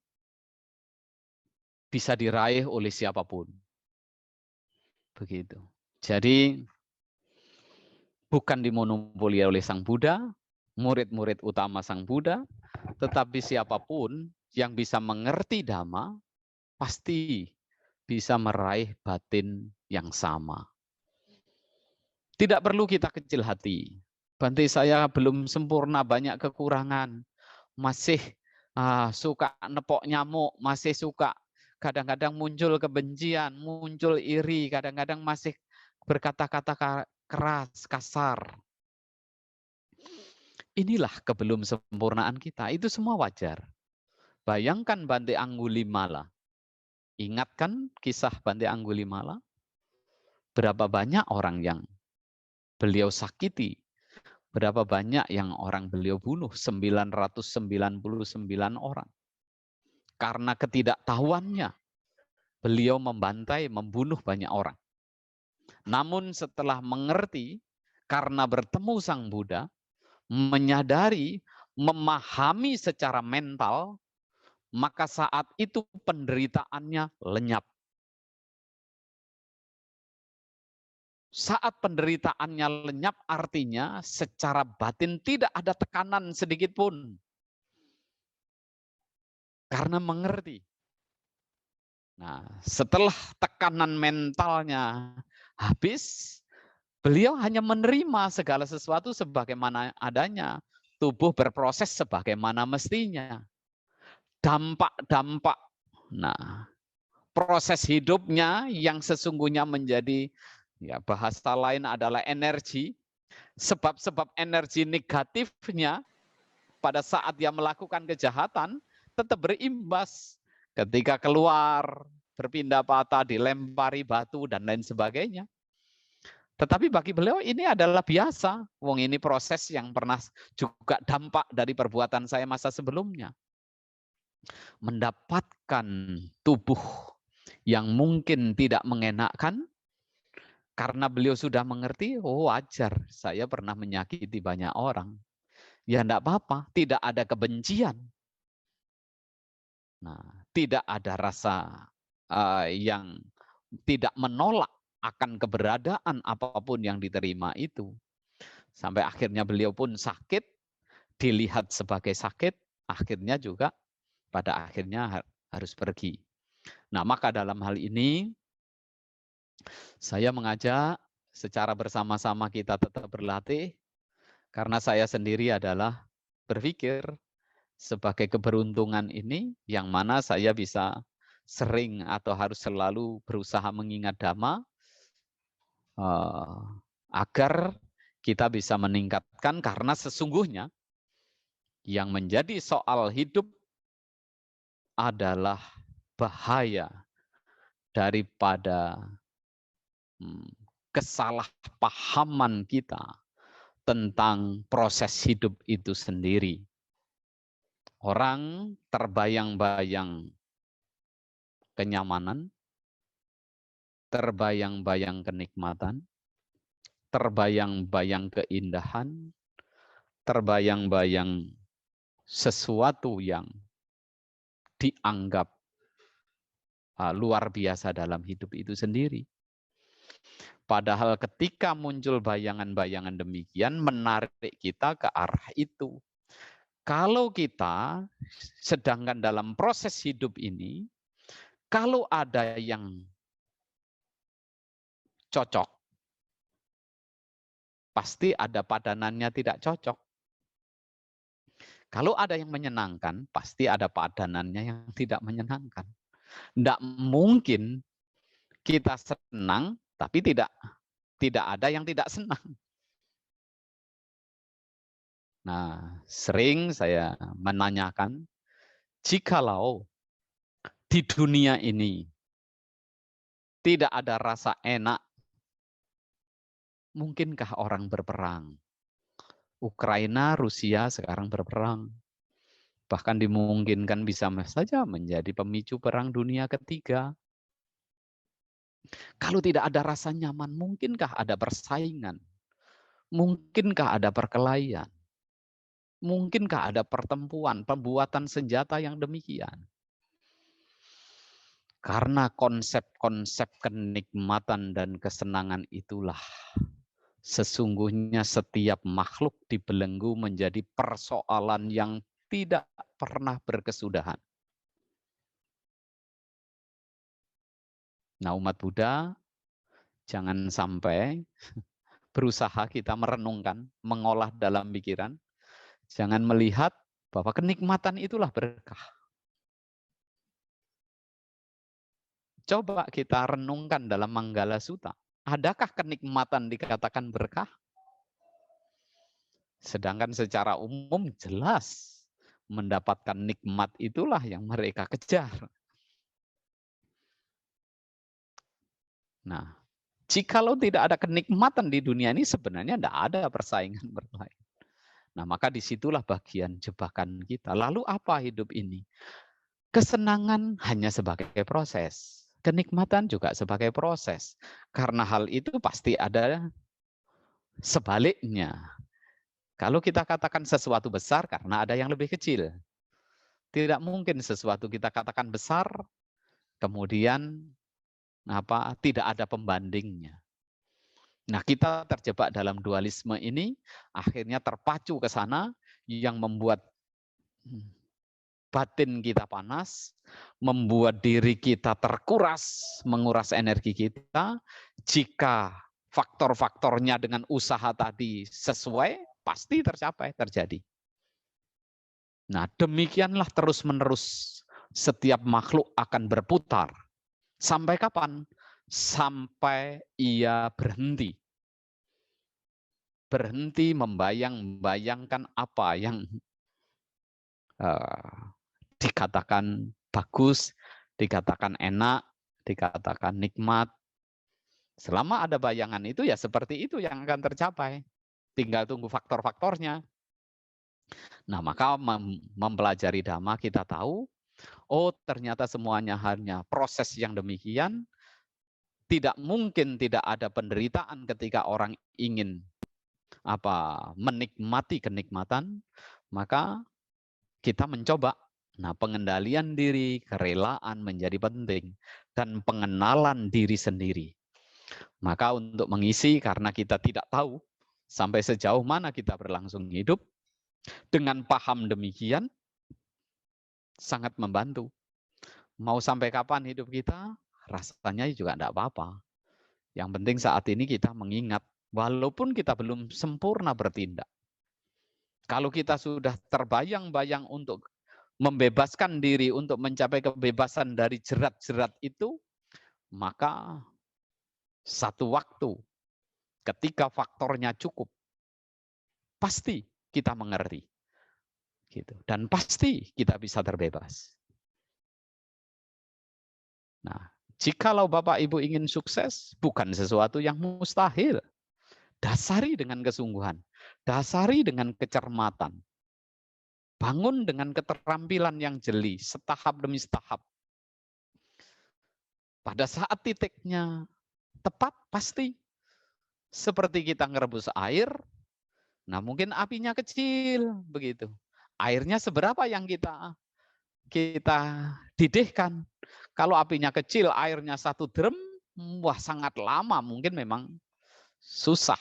bisa diraih oleh siapapun. Begitu. Jadi bukan dimonopoli oleh Sang Buddha, murid-murid utama Sang Buddha, tetapi siapapun yang bisa mengerti Dhamma pasti bisa meraih batin yang sama. Tidak perlu kita kecil hati. Bante, saya belum sempurna, banyak kekurangan. Masih suka nepok nyamuk, masih suka kadang-kadang muncul kebencian, muncul iri, kadang-kadang masih berkata-kata keras, kasar. Inilah kebelum sempurnaan kita. Itu semua wajar. Bayangkan Bante Anggulimala. Ingatkan kisah Bante Anggulimala? Berapa banyak orang yang beliau sakiti? Berapa banyak yang orang beliau bunuh? 999 orang. Karena ketidaktahuannya, beliau membantai, membunuh banyak orang. Namun setelah mengerti, karena bertemu Sang Buddha, menyadari, memahami secara mental, maka saat itu penderitaannya lenyap. Saat penderitaannya lenyap artinya secara batin tidak ada tekanan sedikit pun. Karena mengerti. Nah, setelah tekanan mentalnya habis, beliau hanya menerima segala sesuatu sebagaimana adanya. Tubuh berproses sebagaimana mestinya. Dampak-dampak. Nah, proses hidupnya yang sesungguhnya menjadi, ya bahasa lain adalah energi. Sebab-sebab energi negatifnya pada saat dia melakukan kejahatan tetap berimbas. Ketika keluar, berpindah patah, dilempari batu, dan lain sebagainya. Tetapi bagi beliau ini adalah biasa. Wong ini proses yang pernah juga dampak dari perbuatan saya masa sebelumnya. Mendapatkan tubuh yang mungkin tidak mengenakkan, karena beliau sudah mengerti, oh wajar, saya pernah menyakiti banyak orang. Ya enggak apa-apa, tidak ada kebencian. Nah, tidak ada rasa yang tidak menolak akan keberadaan apapun yang diterima itu. Sampai akhirnya beliau pun sakit, dilihat sebagai sakit, akhirnya juga pada akhirnya harus pergi. Nah, maka dalam hal ini saya mengajak secara bersama-sama kita tetap berlatih, karena saya sendiri adalah berpikir sebagai keberuntungan ini yang mana saya bisa sering atau harus selalu berusaha mengingat Dhamma agar kita bisa meningkatkan, karena sesungguhnya yang menjadi soal hidup adalah bahaya daripada kesalahpahaman kita tentang proses hidup itu sendiri. Orang terbayang-bayang kenyamanan, terbayang-bayang kenikmatan, terbayang-bayang keindahan, terbayang-bayang sesuatu yang dianggap luar biasa dalam hidup itu sendiri. Padahal ketika muncul bayangan-bayangan demikian, menarik kita ke arah itu. Kalau kita sedangkan dalam proses hidup ini, kalau ada yang cocok, pasti ada padanannya tidak cocok. Kalau ada yang menyenangkan, pasti ada padanannya yang tidak menyenangkan. Tidak mungkin kita senang, tapi tidak ada yang tidak senang. Nah, sering saya menanyakan, jikalau di dunia ini tidak ada rasa enak, mungkinkah orang berperang? Ukraina, Rusia sekarang berperang. Bahkan dimungkinkan bisa saja menjadi pemicu perang dunia ketiga. Kalau tidak ada rasa nyaman, mungkinkah ada persaingan? Mungkinkah ada perkelahian? Mungkinkah ada pertempuran, pembuatan senjata yang demikian? Karena konsep-konsep kenikmatan dan kesenangan itulah sesungguhnya setiap makhluk dibelenggu menjadi persoalan yang tidak pernah berkesudahan. Nah, umat Buddha jangan sampai berusaha kita merenungkan, mengolah dalam pikiran. Jangan melihat bahwa kenikmatan itulah berkah. Coba kita renungkan dalam Manggala Sutta. Adakah kenikmatan dikatakan berkah? Sedangkan secara umum jelas mendapatkan nikmat itulah yang mereka kejar. Nah, jikalau tidak ada kenikmatan di dunia ini sebenarnya tidak ada persaingan berlain. Nah, maka disitulah bagian jebakan kita. Lalu apa hidup ini? Kesenangan hanya sebagai proses. Kenikmatan juga sebagai proses. Karena hal itu pasti ada sebaliknya. Kalau kita katakan sesuatu besar karena ada yang lebih kecil. Tidak mungkin sesuatu kita katakan besar, kemudian tidak ada pembandingnya. Nah, kita terjebak dalam dualisme ini, akhirnya terpacu ke sana, yang membuat batin kita panas, membuat diri kita terkuras, menguras energi kita. Jika faktor-faktornya dengan usaha tadi sesuai, pasti terjadi. Nah, demikianlah terus-menerus setiap makhluk akan berputar. Sampai kapan? Sampai ia berhenti. Berhenti membayang-bayangkan apa yang dikatakan bagus, dikatakan enak, dikatakan nikmat. Selama ada bayangan itu ya seperti itu yang akan tercapai. Tinggal tunggu faktor-faktornya. Nah, maka mempelajari Dhamma kita tahu, oh ternyata semuanya hanya proses yang demikian. Tidak mungkin tidak ada penderitaan ketika orang ingin menikmati kenikmatan, maka kita mencoba. Nah, pengendalian diri, kerelaan menjadi penting, dan pengenalan diri sendiri. Maka untuk mengisi, karena kita tidak tahu sampai sejauh mana kita berlangsung hidup, dengan paham demikian, sangat membantu. Mau sampai kapan hidup kita, rasanya juga tidak apa-apa. Yang penting saat ini kita mengingat, walaupun kita belum sempurna bertindak. Kalau kita sudah terbayang-bayang untuk membebaskan diri untuk mencapai kebebasan dari jerat-jerat itu, maka satu waktu ketika faktornya cukup, pasti kita mengerti. Gitu. Dan pasti kita bisa terbebas. Nah, jikalau Bapak Ibu ingin sukses, bukan sesuatu yang mustahil. Dasari dengan kesungguhan, dasari dengan kecermatan. Bangun dengan keterampilan yang jeli, setahap demi setahap. Pada saat titiknya tepat, pasti. Seperti kita ngerebus air, nah mungkin apinya kecil, begitu. Airnya seberapa yang kita didihkan. Kalau apinya kecil, airnya 1 drum, wah sangat lama, mungkin memang susah.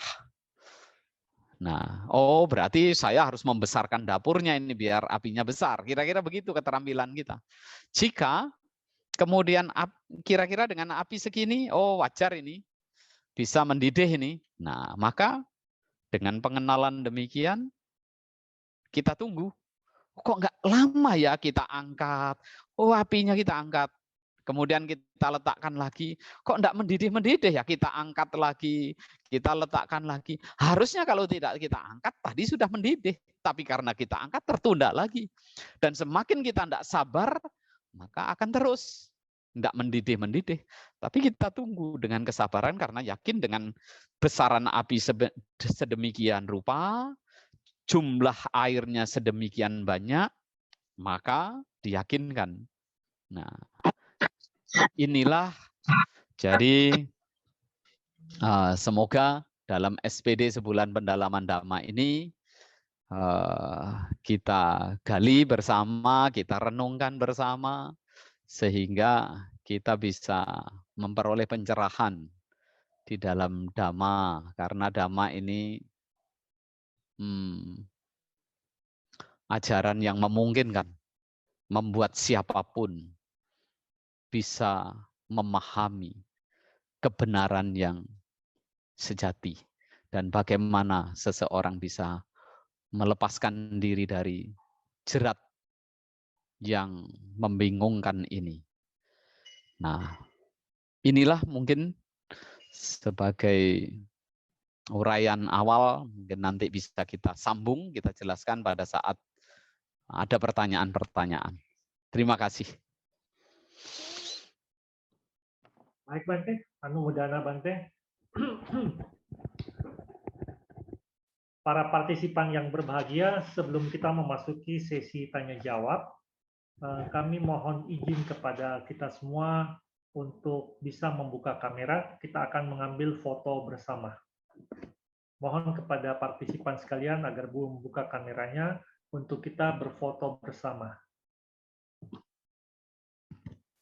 Nah, oh berarti saya harus membesarkan dapurnya ini biar apinya besar. Kira-kira begitu keterampilan kita. Jika kemudian kira-kira dengan api segini, oh wajar ini, bisa mendidih ini. Nah, maka dengan pengenalan demikian, kita tunggu. Kok nggak lama ya kita angkat? Oh apinya kita angkat. Kemudian kita letakkan lagi, kok enggak mendidih-mendidih ya, kita angkat lagi, kita letakkan lagi. Harusnya kalau tidak kita angkat, tadi sudah mendidih. Tapi karena kita angkat, tertunda lagi. Dan semakin kita enggak sabar, maka akan terus enggak mendidih-mendidih. Tapi kita tunggu dengan kesabaran karena yakin dengan besaran api sedemikian rupa, jumlah airnya sedemikian banyak, maka diyakinkan. Nah, inilah jadi semoga dalam SPD sebulan pendalaman Dhamma ini kita gali bersama, kita renungkan bersama, sehingga kita bisa memperoleh pencerahan di dalam Dhamma, karena Dhamma ini ajaran yang memungkinkan membuat siapapun bisa memahami kebenaran yang sejati dan bagaimana seseorang bisa melepaskan diri dari jerat yang membingungkan ini. Nah, inilah mungkin sebagai uraian awal, mungkin nanti bisa kita sambung, kita jelaskan pada saat ada pertanyaan-pertanyaan. Terima kasih. Baik Bante, Anu Mudana Bante. Para partisipan yang berbahagia, sebelum kita memasuki sesi tanya jawab, kami mohon izin kepada kita semua untuk bisa membuka kamera. Kita akan mengambil foto bersama. Mohon kepada partisipan sekalian agar Bu membuka kameranya untuk kita berfoto bersama.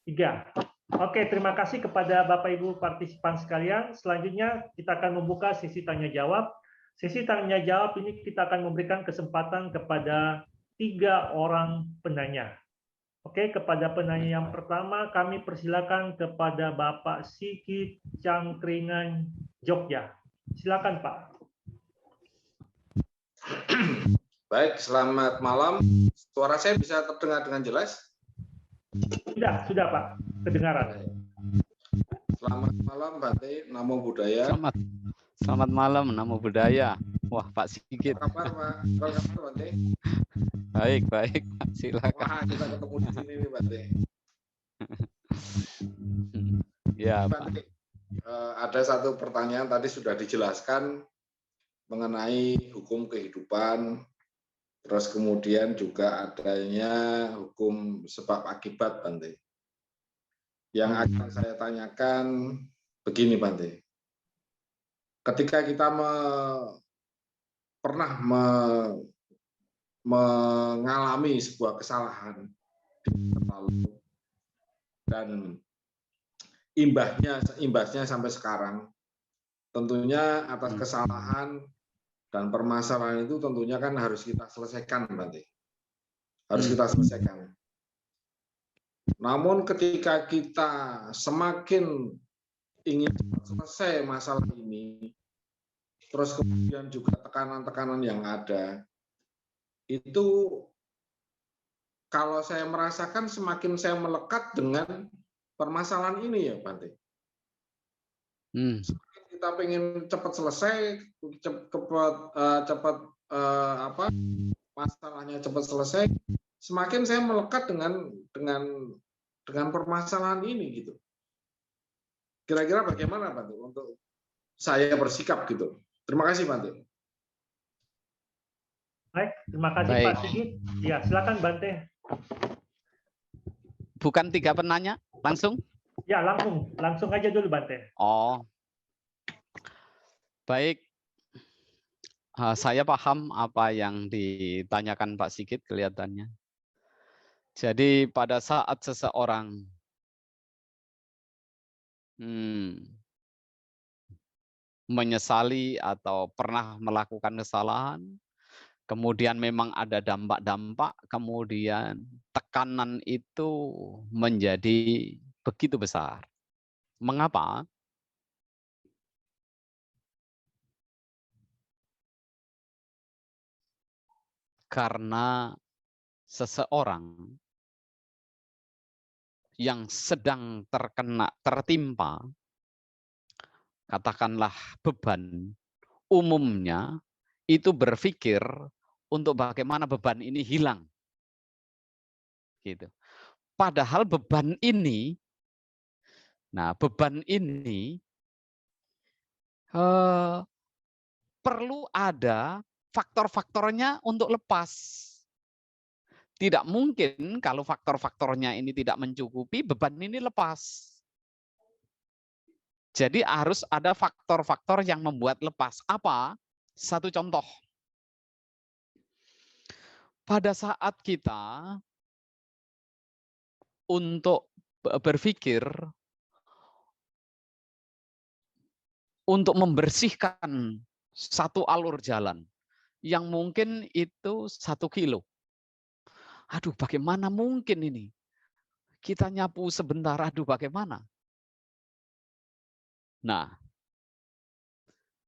3. Oke, terima kasih kepada Bapak Ibu partisipan sekalian. Selanjutnya kita akan membuka sesi tanya jawab. Sesi tanya jawab ini kita akan memberikan kesempatan kepada 3 orang penanya. Oke, kepada penanya yang pertama kami persilakan kepada Bapak Sigit Cangkringan Jogja. Silakan Pak. Baik, selamat malam. Suara saya bisa terdengar dengan jelas? Sudah Pak, kedengaran. Selamat malam, Bante. Namo Buddhaya. Selamat malam, Namo Buddhaya. Wah, Pak Sigit. Apa kabar, Pak? Apa kabar, Bante? Baik, baik. Silakan. Wah, kita ketemu di sini nih, Bante. Ya, Bante, ada satu pertanyaan tadi sudah dijelaskan mengenai hukum kehidupan, terus kemudian juga adanya hukum sebab akibat, Bante. Yang akan saya tanyakan begini, Bante. Ketika kita pernah mengalami sebuah kesalahan dan imbasnya sampai sekarang, tentunya atas kesalahan dan permasalahan itu tentunya kan harus kita selesaikan, Bante. Harus kita selesaikan. Namun ketika kita semakin ingin selesai masalah ini, terus kemudian juga tekanan-tekanan yang ada, itu kalau saya merasakan semakin saya melekat dengan permasalahan ini ya, Bante. Semakin kita pengen cepat selesai, masalahnya cepat selesai, semakin saya melekat dengan permasalahan ini gitu. Kira-kira bagaimana, Bante, untuk saya bersikap gitu? Terima kasih, Bante. Baik, terima kasih Baik. Pak Sigit. Ya, silakan Bante. Bukan 3 penanya, langsung? Ya, langsung aja dulu Bante. Oh, baik. Saya paham apa yang ditanyakan Pak Sigit kelihatannya. Jadi pada saat seseorang menyesali atau pernah melakukan kesalahan, kemudian memang ada dampak-dampak, kemudian tekanan itu menjadi begitu besar. Mengapa? Karena seseorang yang sedang tertimpa, katakanlah beban, umumnya itu berpikir untuk bagaimana beban ini hilang. Gitu. Padahal beban ini, perlu ada faktor-faktornya untuk lepas. Tidak mungkin kalau faktor-faktornya ini tidak mencukupi, beban ini lepas. Jadi harus ada faktor-faktor yang membuat lepas. Apa? Satu contoh. Pada saat kita untuk berpikir untuk membersihkan satu alur jalan yang mungkin itu 1 kilo. Aduh, bagaimana mungkin ini? Kita nyapu sebentar, aduh bagaimana? Nah,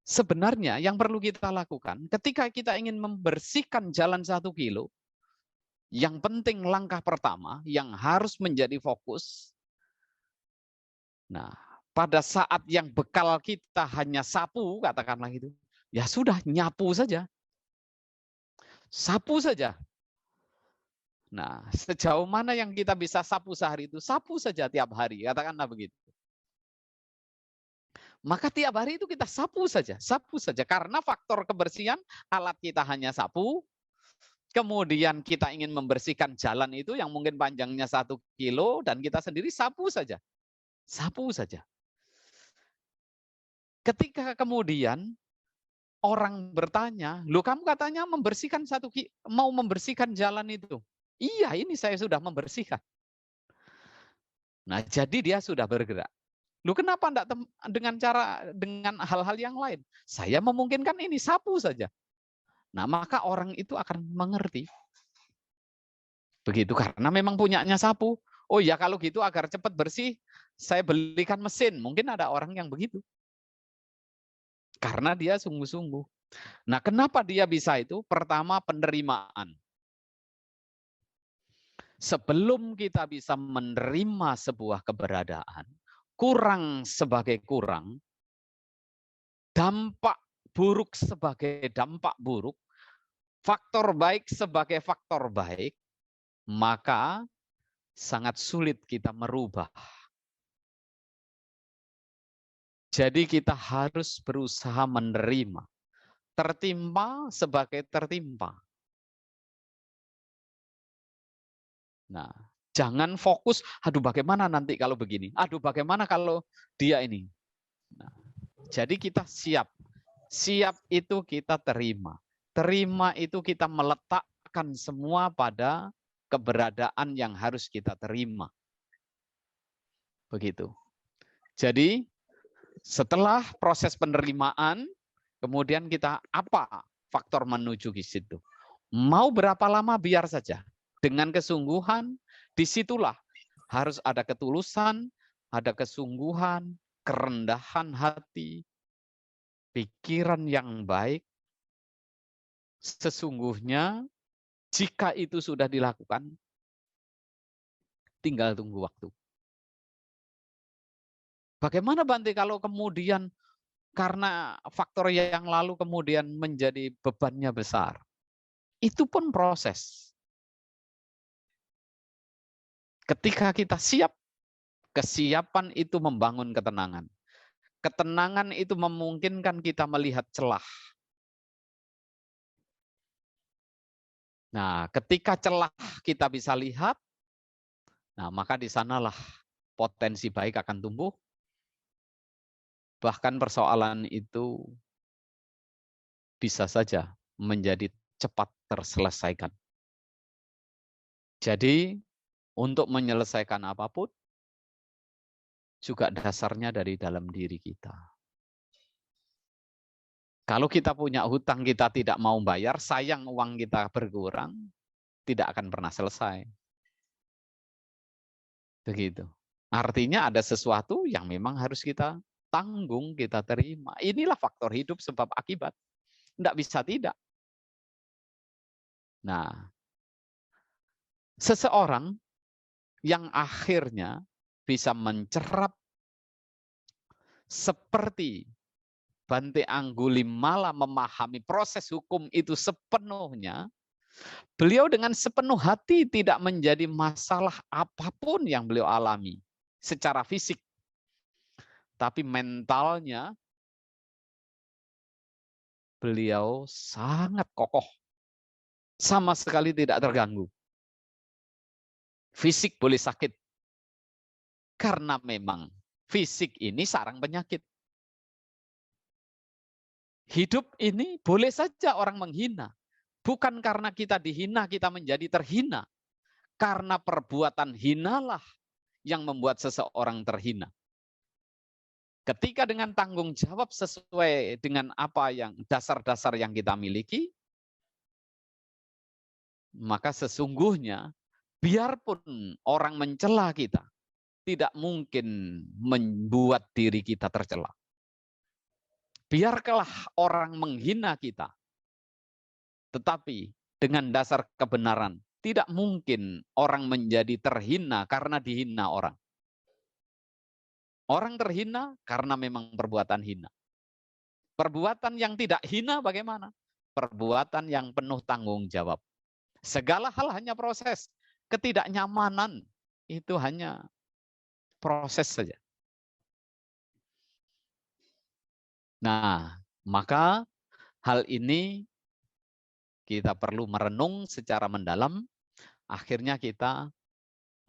sebenarnya yang perlu kita lakukan ketika kita ingin membersihkan jalan 1 kilo, yang penting langkah pertama yang harus menjadi fokus. Nah, pada saat yang bekal kita hanya sapu, katakanlah gitu, ya sudah, nyapu saja. Sapu saja. Nah, sejauh mana yang kita bisa sapu sehari itu, sapu saja tiap hari, katakanlah begitu. Maka tiap hari itu kita sapu saja, karena faktor kebersihan alat kita hanya sapu. Kemudian kita ingin membersihkan jalan itu yang mungkin panjangnya 1 kilo dan kita sendiri sapu saja. Sapu saja. Ketika kemudian orang bertanya, "Loh, kamu katanya membersihkan mau membersihkan jalan itu." Iya, ini saya sudah membersihkan. Nah, jadi dia sudah bergerak. Loh, kenapa enggak dengan hal-hal yang lain? Saya memungkinkan ini, sapu saja. Nah, maka orang itu akan mengerti. Begitu, karena memang punyanya sapu. Oh ya, kalau gitu agar cepat bersih, saya belikan mesin. Mungkin ada orang yang begitu. Karena dia sungguh-sungguh. Nah, kenapa dia bisa itu? Pertama, penerimaan. Sebelum kita bisa menerima sebuah keberadaan, kurang sebagai kurang, dampak buruk sebagai dampak buruk, faktor baik sebagai faktor baik, maka sangat sulit kita merubah. Jadi kita harus berusaha menerima. Tertimpa sebagai tertimpa. Nah, jangan fokus, aduh bagaimana nanti kalau begini, aduh bagaimana kalau dia ini. Nah, jadi kita siap. Siap itu kita terima. Terima itu kita meletakkan semua pada keberadaan yang harus kita terima. Begitu. Jadi, setelah proses penerimaan, kemudian kita apa faktor menuju ke situ. Mau berapa lama biar saja. Dengan kesungguhan, disitulah harus ada ketulusan, ada kesungguhan, kerendahan hati, pikiran yang baik. Sesungguhnya, jika itu sudah dilakukan, tinggal tunggu waktu. Bagaimana Bante kalau kemudian karena faktor yang lalu kemudian menjadi bebannya besar? Itu pun proses. Ketika kita siap, kesiapan itu membangun ketenangan. Ketenangan itu memungkinkan kita melihat celah. Nah, ketika celah kita bisa lihat, nah maka di sanalah potensi baik akan tumbuh. Bahkan persoalan itu bisa saja menjadi cepat terselesaikan. Jadi, untuk menyelesaikan apapun, juga dasarnya dari dalam diri kita. Kalau kita punya hutang kita tidak mau bayar, sayang uang kita berkurang, tidak akan pernah selesai. Begitu. Artinya ada sesuatu yang memang harus kita tanggung, kita terima. Inilah faktor hidup sebab akibat. Tidak bisa tidak. Nah, seseorang yang akhirnya bisa mencerap seperti Bante Anggulimala memahami proses hukum itu sepenuhnya, beliau dengan sepenuh hati tidak menjadi masalah apapun yang beliau alami secara fisik. Tapi mentalnya beliau sangat kokoh. Sama sekali tidak terganggu. Fisik boleh sakit. Karena memang fisik ini sarang penyakit. Hidup ini boleh saja orang menghina. Bukan karena kita dihina, kita menjadi terhina. Karena perbuatan hinalah yang membuat seseorang terhina. Ketika dengan tanggung jawab sesuai dengan apa yang dasar-dasar yang kita miliki, maka sesungguhnya biarpun orang mencela kita, tidak mungkin membuat diri kita tercela. biarkanlah orang menghina kita. Tetapi dengan dasar kebenaran, tidak mungkin orang menjadi terhina karena dihina orang. Orang terhina karena memang perbuatan hina. Perbuatan yang tidak hina bagaimana? Perbuatan yang penuh tanggung jawab. Segala hal hanya proses. Ketidaknyamanan itu hanya proses saja. Nah, maka hal ini kita perlu merenung secara mendalam. Akhirnya kita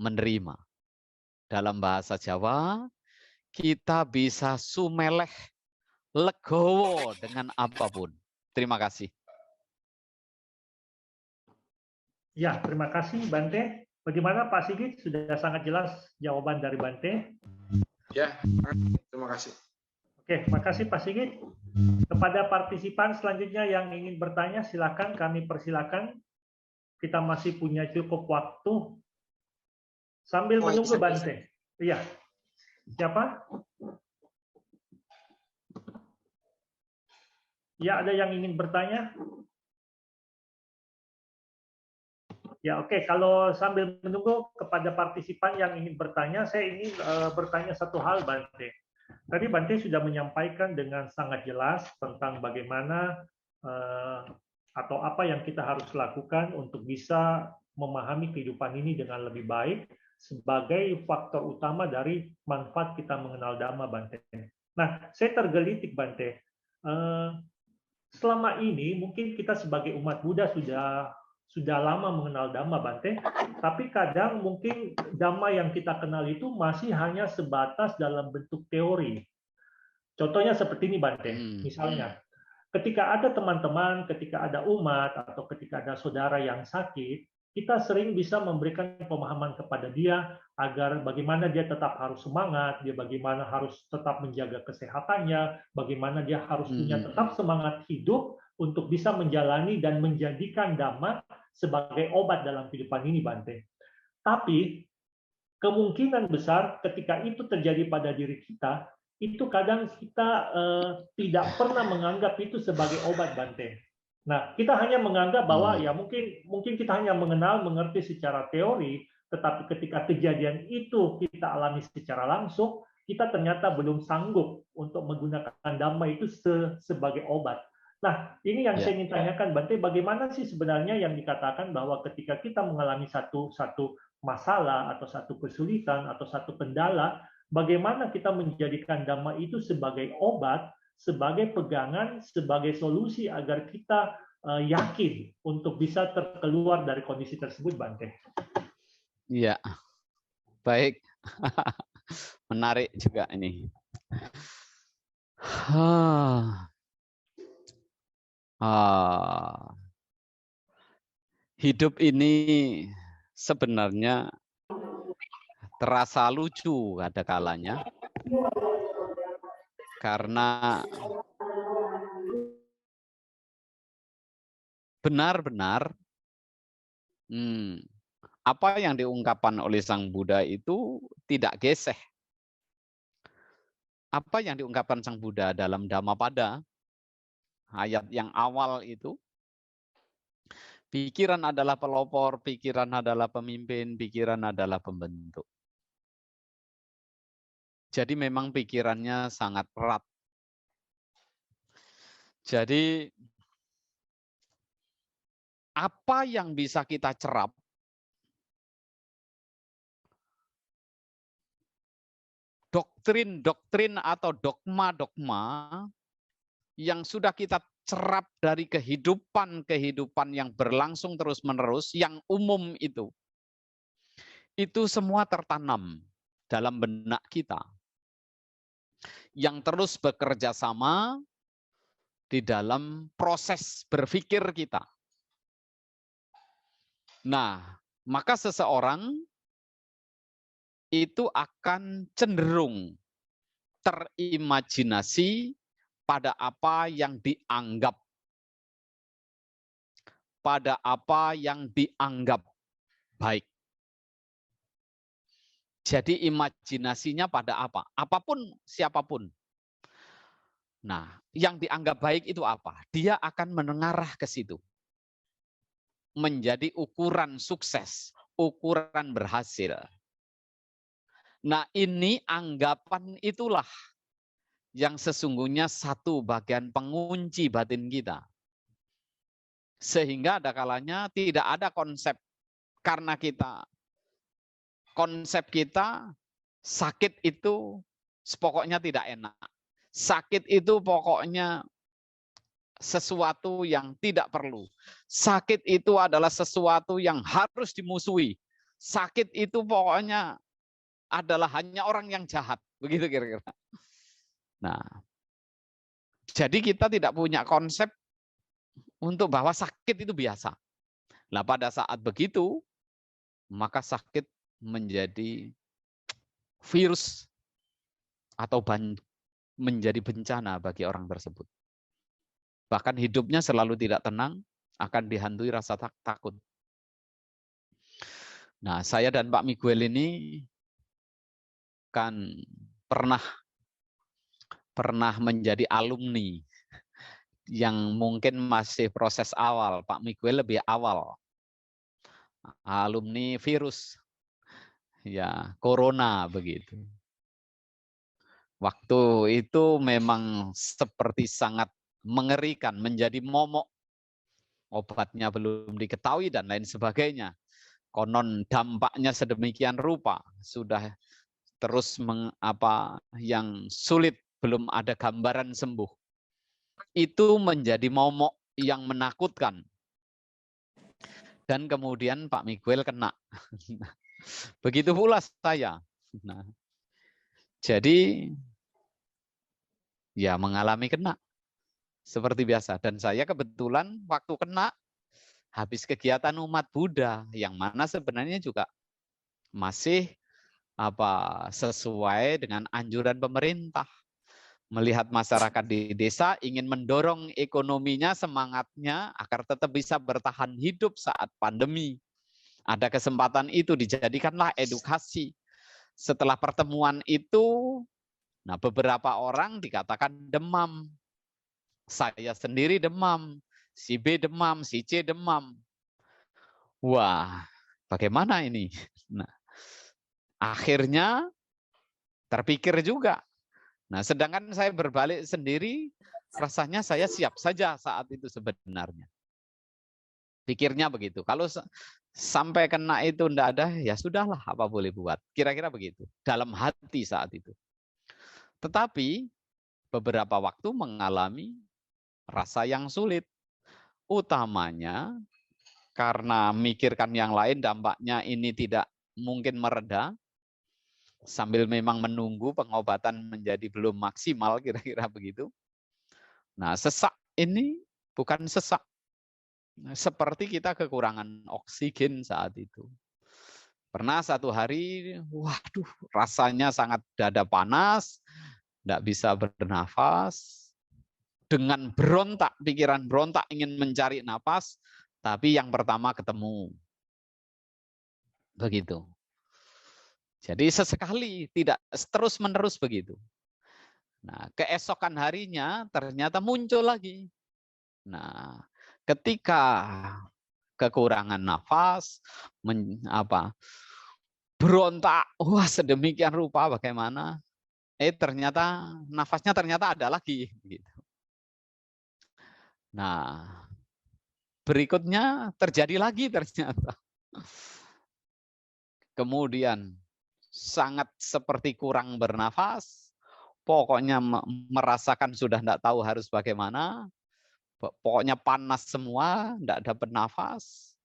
menerima. Dalam bahasa Jawa, kita bisa sumeleh legowo dengan apapun. Terima kasih. Ya, terima kasih Bante. Bagaimana Pak Sigit? Sudah sangat jelas jawaban dari Bante. Ya, terima kasih. Oke, makasih Pak Sigit. Kepada partisipan selanjutnya yang ingin bertanya, silakan, kami persilakan. Kita masih punya cukup waktu. Sambil menunggu Bante. Iya. Siapa? Ya, ada yang ingin bertanya? Ya, oke. Kalau sambil menunggu kepada partisipan yang ingin bertanya, saya ingin bertanya satu hal, Bante. Tadi Bante sudah menyampaikan dengan sangat jelas tentang bagaimana atau apa yang kita harus lakukan untuk bisa memahami kehidupan ini dengan lebih baik sebagai faktor utama dari manfaat kita mengenal Dhamma, Bante. Nah, saya tergelitik, Bante. Selama ini mungkin kita sebagai umat Buddha sudah lama mengenal Dhamma, Bante, tapi kadang mungkin Dhamma yang kita kenal itu masih hanya sebatas dalam bentuk teori. Contohnya seperti ini, Bante. Misalnya, ketika ada teman-teman, ketika ada umat, atau ketika ada saudara yang sakit, kita sering bisa memberikan pemahaman kepada dia agar bagaimana dia tetap harus semangat, dia bagaimana harus tetap menjaga kesehatannya, bagaimana dia harus punya tetap semangat hidup untuk bisa menjalani dan menjadikan Dhamma sebagai obat dalam kehidupan ini, Bante. Tapi kemungkinan besar ketika itu terjadi pada diri kita, itu kadang kita tidak pernah menganggap itu sebagai obat, Bante. Nah, kita hanya menganggap bahwa ya mungkin kita hanya mengerti secara teori, tetapi ketika kejadian itu kita alami secara langsung, kita ternyata belum sanggup untuk menggunakan Dhamma itu sebagai obat. Nah, ini yang saya ingin tanyakan, Bante, bagaimana sih sebenarnya yang dikatakan bahwa ketika kita mengalami satu masalah atau satu kesulitan atau satu kendala, bagaimana kita menjadikan Dhamma itu sebagai obat, sebagai pegangan, sebagai solusi agar kita yakin untuk bisa terkeluar dari kondisi tersebut, Bante. Iya, baik. Menarik juga ini. Hidup ini sebenarnya terasa lucu ada kalanya. Karena benar-benar apa yang diungkapkan oleh Sang Buddha itu tidak geseh. Apa yang diungkapkan Sang Buddha dalam Dhammapada, ayat yang awal itu, pikiran adalah pelopor, pikiran adalah pemimpin, pikiran adalah pembentuk. Jadi memang pikirannya sangat erat. Jadi apa yang bisa kita cerap doktrin-doktrin atau dogma-dogma yang sudah kita cerap dari kehidupan yang berlangsung terus-menerus, yang umum itu semua tertanam dalam benak kita, yang terus bekerja sama di dalam proses berpikir kita. Nah, maka seseorang itu akan cenderung terimajinasi pada apa yang dianggap, baik. Jadi imajinasinya pada apa? Apapun, siapapun. Nah, yang dianggap baik itu apa? Dia akan mengarah ke situ. Menjadi ukuran sukses, ukuran berhasil. Nah, ini anggapan itulah yang sesungguhnya satu bagian pengunci batin kita. Sehingga ada kalanya tidak ada konsep, karena konsep kita sakit itu pokoknya tidak enak. Sakit itu pokoknya sesuatu yang tidak perlu. Sakit itu adalah sesuatu yang harus dimusuhi. Sakit itu pokoknya adalah hanya orang yang jahat. Begitu kira-kira. Nah, jadi kita tidak punya konsep untuk bahwa sakit itu biasa. Nah, pada saat begitu, maka sakit menjadi virus atau menjadi bencana bagi orang tersebut. Bahkan hidupnya selalu tidak tenang, akan dihantui rasa takut. Nah, saya dan Pak Miguel ini kan pernah menjadi alumni yang mungkin masih proses awal. Pak Miguel lebih awal. Alumni virus. Ya, corona begitu. Waktu itu memang seperti sangat mengerikan, menjadi momok. Obatnya belum diketahui dan lain sebagainya. Konon dampaknya sedemikian rupa, sudah terus yang sulit, belum ada gambaran sembuh. Itu menjadi momok yang menakutkan. Dan kemudian Pak Miguel kena. Begitu pula saya. Nah, jadi ya mengalami kena seperti biasa. Dan saya kebetulan waktu kena habis kegiatan umat Buddha yang mana sebenarnya juga masih sesuai dengan anjuran pemerintah. Melihat masyarakat di desa ingin mendorong ekonominya, semangatnya agar tetap bisa bertahan hidup saat pandemi. Ada kesempatan itu dijadikanlah edukasi. Setelah pertemuan itu, nah beberapa orang dikatakan demam. Saya sendiri demam, si B demam, si C demam. Wah, bagaimana ini? Nah, akhirnya terpikir juga. Nah, sedangkan saya berbalik sendiri, rasanya saya siap saja saat itu sebenarnya. Pikirnya begitu. Kalau sampai kena itu enggak ada, ya sudahlah, apa boleh buat. Kira-kira begitu. Dalam hati saat itu. Tetapi beberapa waktu mengalami rasa yang sulit. Utamanya karena mikirkan yang lain, dampaknya ini tidak mungkin mereda. Sambil memang menunggu pengobatan menjadi belum maksimal, kira-kira begitu. Nah, sesak ini bukan sesak. Seperti kita kekurangan oksigen saat itu. Pernah satu hari, waduh, rasanya sangat dada panas, tidak bisa bernafas. Dengan berontak, pikiran berontak ingin mencari nafas, tapi yang pertama ketemu. Begitu. Jadi sesekali, tidak terus-menerus begitu. Nah, keesokan harinya ternyata muncul lagi. Nah, ketika kekurangan nafas, berontak, wah sedemikian rupa bagaimana? Ternyata nafasnya ternyata ada lagi. Gitu. Nah, berikutnya terjadi lagi ternyata. Kemudian sangat seperti kurang bernafas, pokoknya merasakan sudah tidak tahu harus bagaimana, pokoknya panas semua, tidak dapat nafas.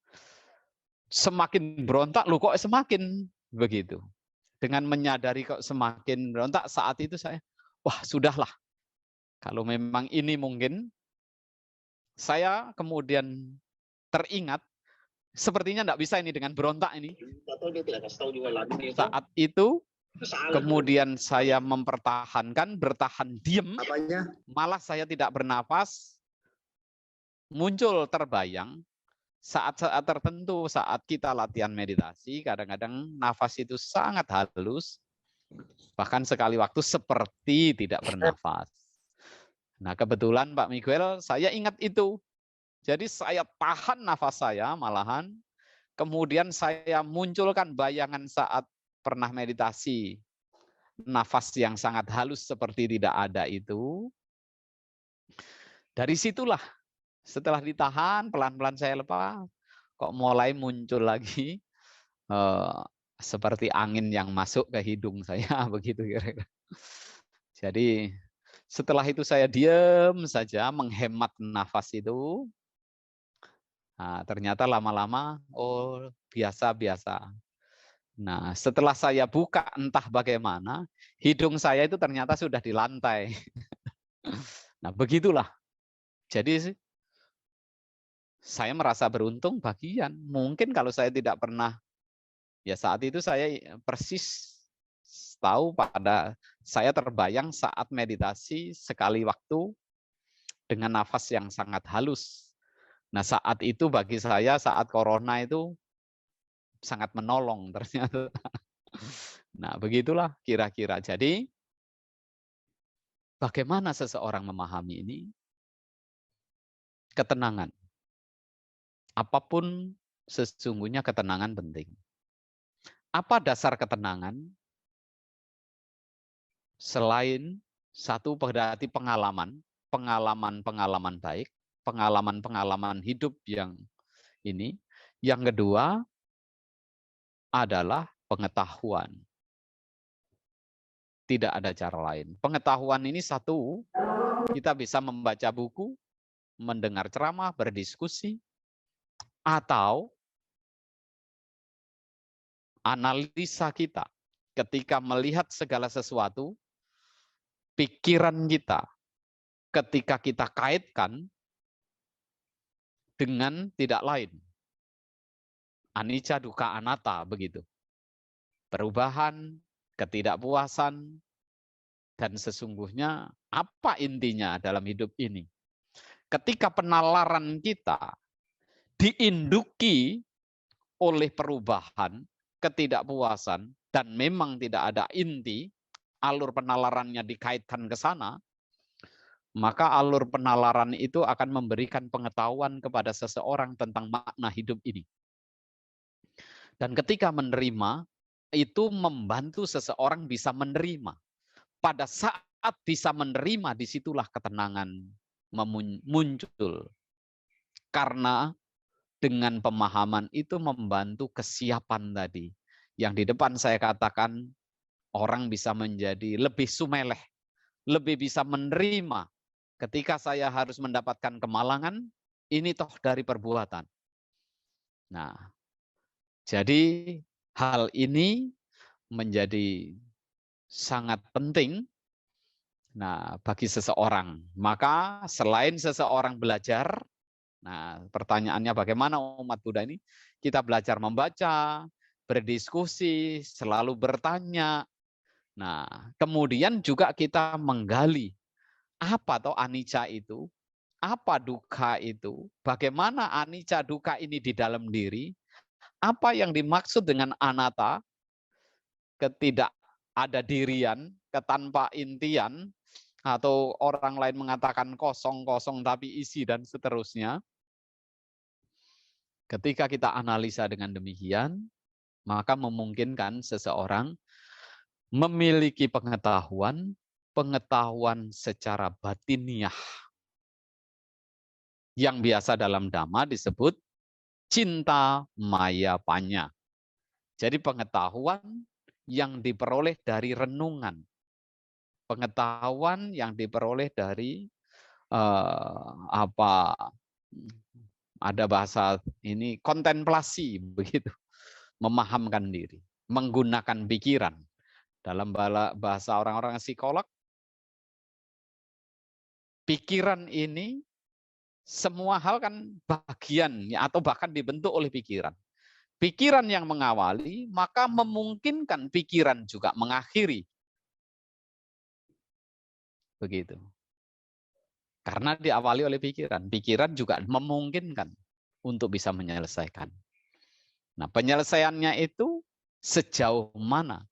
Semakin berontak, lu kok semakin begitu. Dengan menyadari kok semakin berontak, saat itu saya, wah sudahlah. Kalau memang ini mungkin, saya kemudian teringat, sepertinya tidak bisa ini dengan berontak ini. Saat itu, kemudian saya mempertahankan, bertahan diem, malah saya tidak bernafas, muncul terbayang, saat-saat tertentu, saat kita latihan meditasi, kadang-kadang nafas itu sangat halus, bahkan sekali waktu seperti tidak bernafas. Nah, kebetulan Pak Miguel, saya ingat itu. Jadi saya tahan nafas saya malahan, kemudian saya munculkan bayangan saat pernah meditasi. Nafas yang sangat halus seperti tidak ada itu. Dari situlah, setelah ditahan, pelan-pelan saya lepas, kok mulai muncul lagi seperti angin yang masuk ke hidung saya, begitu kira-kira. Jadi setelah itu saya diam saja, menghemat nafas itu. Nah, ternyata lama-lama, oh biasa-biasa. Nah, setelah saya buka entah bagaimana, hidung saya itu ternyata sudah di lantai. Nah, begitulah. Jadi saya merasa beruntung bagian. Mungkin kalau saya tidak pernah, ya saat itu saya persis tahu pada saya terbayang saat meditasi sekali waktu dengan nafas yang sangat halus. Nah, saat itu bagi saya, saat corona itu sangat menolong ternyata. Nah, begitulah kira-kira. Jadi, bagaimana seseorang memahami ini? Ketenangan. Apapun sesungguhnya ketenangan penting. Apa dasar ketenangan? Selain satu berarti pengalaman baik, pengalaman hidup yang ini. Yang kedua adalah pengetahuan. Tidak ada cara lain. Pengetahuan ini satu, kita bisa membaca buku, mendengar ceramah, berdiskusi, atau analisa kita ketika melihat segala sesuatu, pikiran kita ketika kita kaitkan dengan tidak lain. Anicca, dukkha, anatta, begitu. Perubahan, ketidakpuasan, dan sesungguhnya apa intinya dalam hidup ini. Ketika penalaran kita diinduki oleh perubahan, ketidakpuasan, dan memang tidak ada inti, alur penalarannya dikaitkan ke sana, maka alur penalaran itu akan memberikan pengetahuan kepada seseorang tentang makna hidup ini. Dan ketika menerima, itu membantu seseorang bisa menerima. Pada saat bisa menerima, disitulah ketenangan muncul. Karena dengan pemahaman itu membantu kesiapan tadi. Yang di depan saya katakan, orang bisa menjadi lebih sumeleh, lebih bisa menerima. Ketika saya harus mendapatkan kemalangan, ini toh dari perbuatan. Nah, jadi hal ini menjadi sangat penting bagi seseorang. Maka selain seseorang belajar, nah pertanyaannya bagaimana umat Buddha ini? Kita belajar membaca, berdiskusi, selalu bertanya. Nah, kemudian juga kita menggali apa toh anicca itu, apa dukkha itu, bagaimana anicca dukkha ini di dalam diri, apa yang dimaksud dengan anatta, ketidak ada dirian, ketanpa intian, atau orang lain mengatakan kosong-kosong tapi isi dan seterusnya. Ketika kita analisa dengan demikian, maka memungkinkan seseorang memiliki pengetahuan secara batiniah. Yang biasa dalam Dhamma disebut cinta maya panya. Jadi pengetahuan yang diperoleh dari renungan. Pengetahuan yang diperoleh dari ada bahasa ini kontemplasi begitu. Memahamkan diri, menggunakan pikiran. Dalam bahasa orang-orang psikolog, pikiran ini semua hal kan bagian atau bahkan dibentuk oleh pikiran. Pikiran yang mengawali, maka memungkinkan pikiran juga mengakhiri. Begitu. Karena diawali oleh pikiran. Pikiran juga memungkinkan untuk bisa menyelesaikan. Nah, penyelesaiannya itu sejauh mana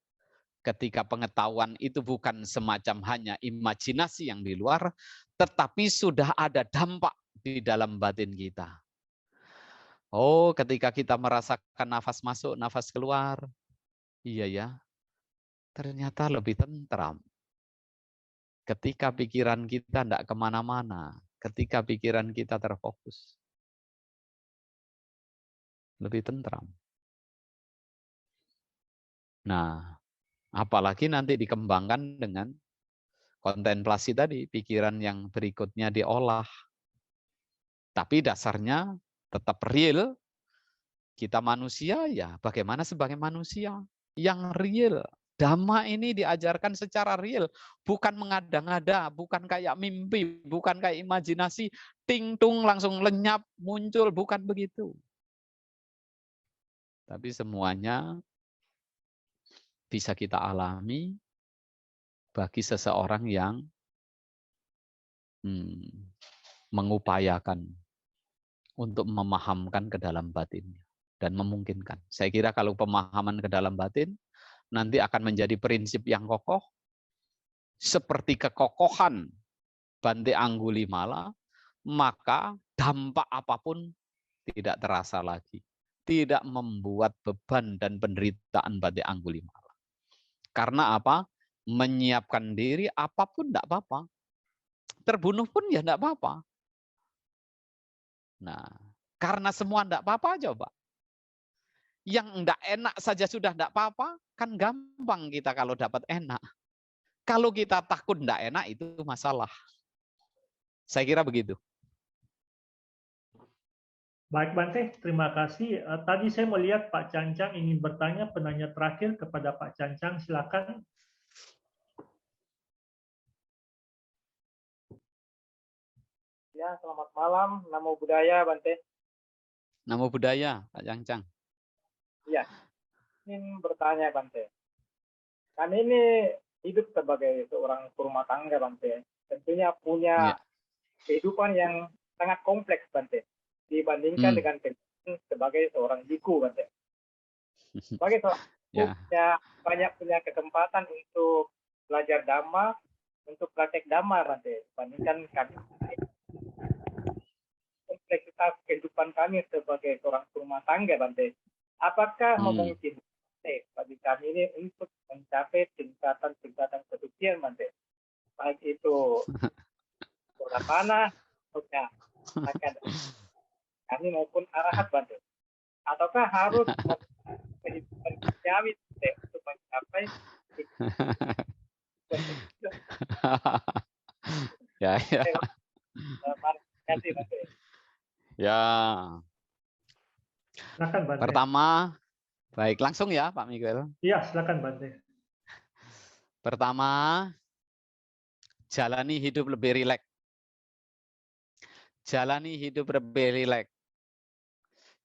ketika pengetahuan itu bukan semacam hanya imajinasi yang di luar, tetapi sudah ada dampak di dalam batin kita. Oh, ketika kita merasakan nafas masuk, nafas keluar, iya ya, ternyata lebih tentram. Ketika pikiran kita tidak kemana-mana, ketika pikiran kita terfokus, lebih tentram. Nah, apalagi nanti dikembangkan dengan kontemplasi tadi, pikiran yang berikutnya diolah. Tapi dasarnya tetap real. Kita manusia ya bagaimana sebagai manusia yang real. Dhamma ini diajarkan secara real, bukan mengada-ngada, bukan kayak mimpi, bukan kayak imajinasi, ting-tung langsung lenyap, muncul, bukan begitu. Tapi semuanya bisa kita alami bagi seseorang yang mengupayakan untuk memahamkan ke dalam batinnya dan memungkinkan. Saya kira kalau pemahaman ke dalam batin nanti akan menjadi prinsip yang kokoh, seperti kekokohan Bante Anggulimala, maka dampak apapun tidak terasa lagi. Tidak membuat beban dan penderitaan Bante Anggulimala. Karena apa? Menyiapkan diri apapun tidak apa-apa. Terbunuh pun ya tidak apa-apa. Nah, karena semua tidak apa-apa coba. Yang tidak enak saja sudah tidak apa-apa, kan gampang kita kalau dapat enak. Kalau kita takut tidak enak itu masalah. Saya kira begitu. Baik Bante, terima kasih. Tadi saya melihat Pak Cancang ingin bertanya, penanya terakhir kepada Pak Cancang, silakan. Ya, selamat malam. Namo Buddhaya, Bante. Namo Buddhaya, Pak Cancang. Iya, ingin bertanya, Bante. Kan ini hidup sebagai seorang rumah tangga, Bante. Tentunya punya kehidupan yang sangat kompleks, Bante. Dibandingkan dengan kehidupan sebagai seorang biku, Bante. Sebagai seorang biku, banyak punya kesempatan untuk belajar Dhamma, untuk praktek Dhamma, Bante. Dibandingkan kami. Kompleksitas kehidupan kami sebagai seorang rumah tangga, Bante. Apakah memungkinkan bagi kami ini untuk mencapai tingkatan-tingkatan kesucian, Bante? Baik itu Sotapanna, akan kami maupun arahat, Bante. Ataukah harus kehidupan kami untuk mencapai ya. Ya. Silakan, Bante. Pertama, baik langsung ya Pak Miguel. Iya, silakan Bante. Pertama, jalani hidup lebih rileks. Jalani hidup lebih rileks.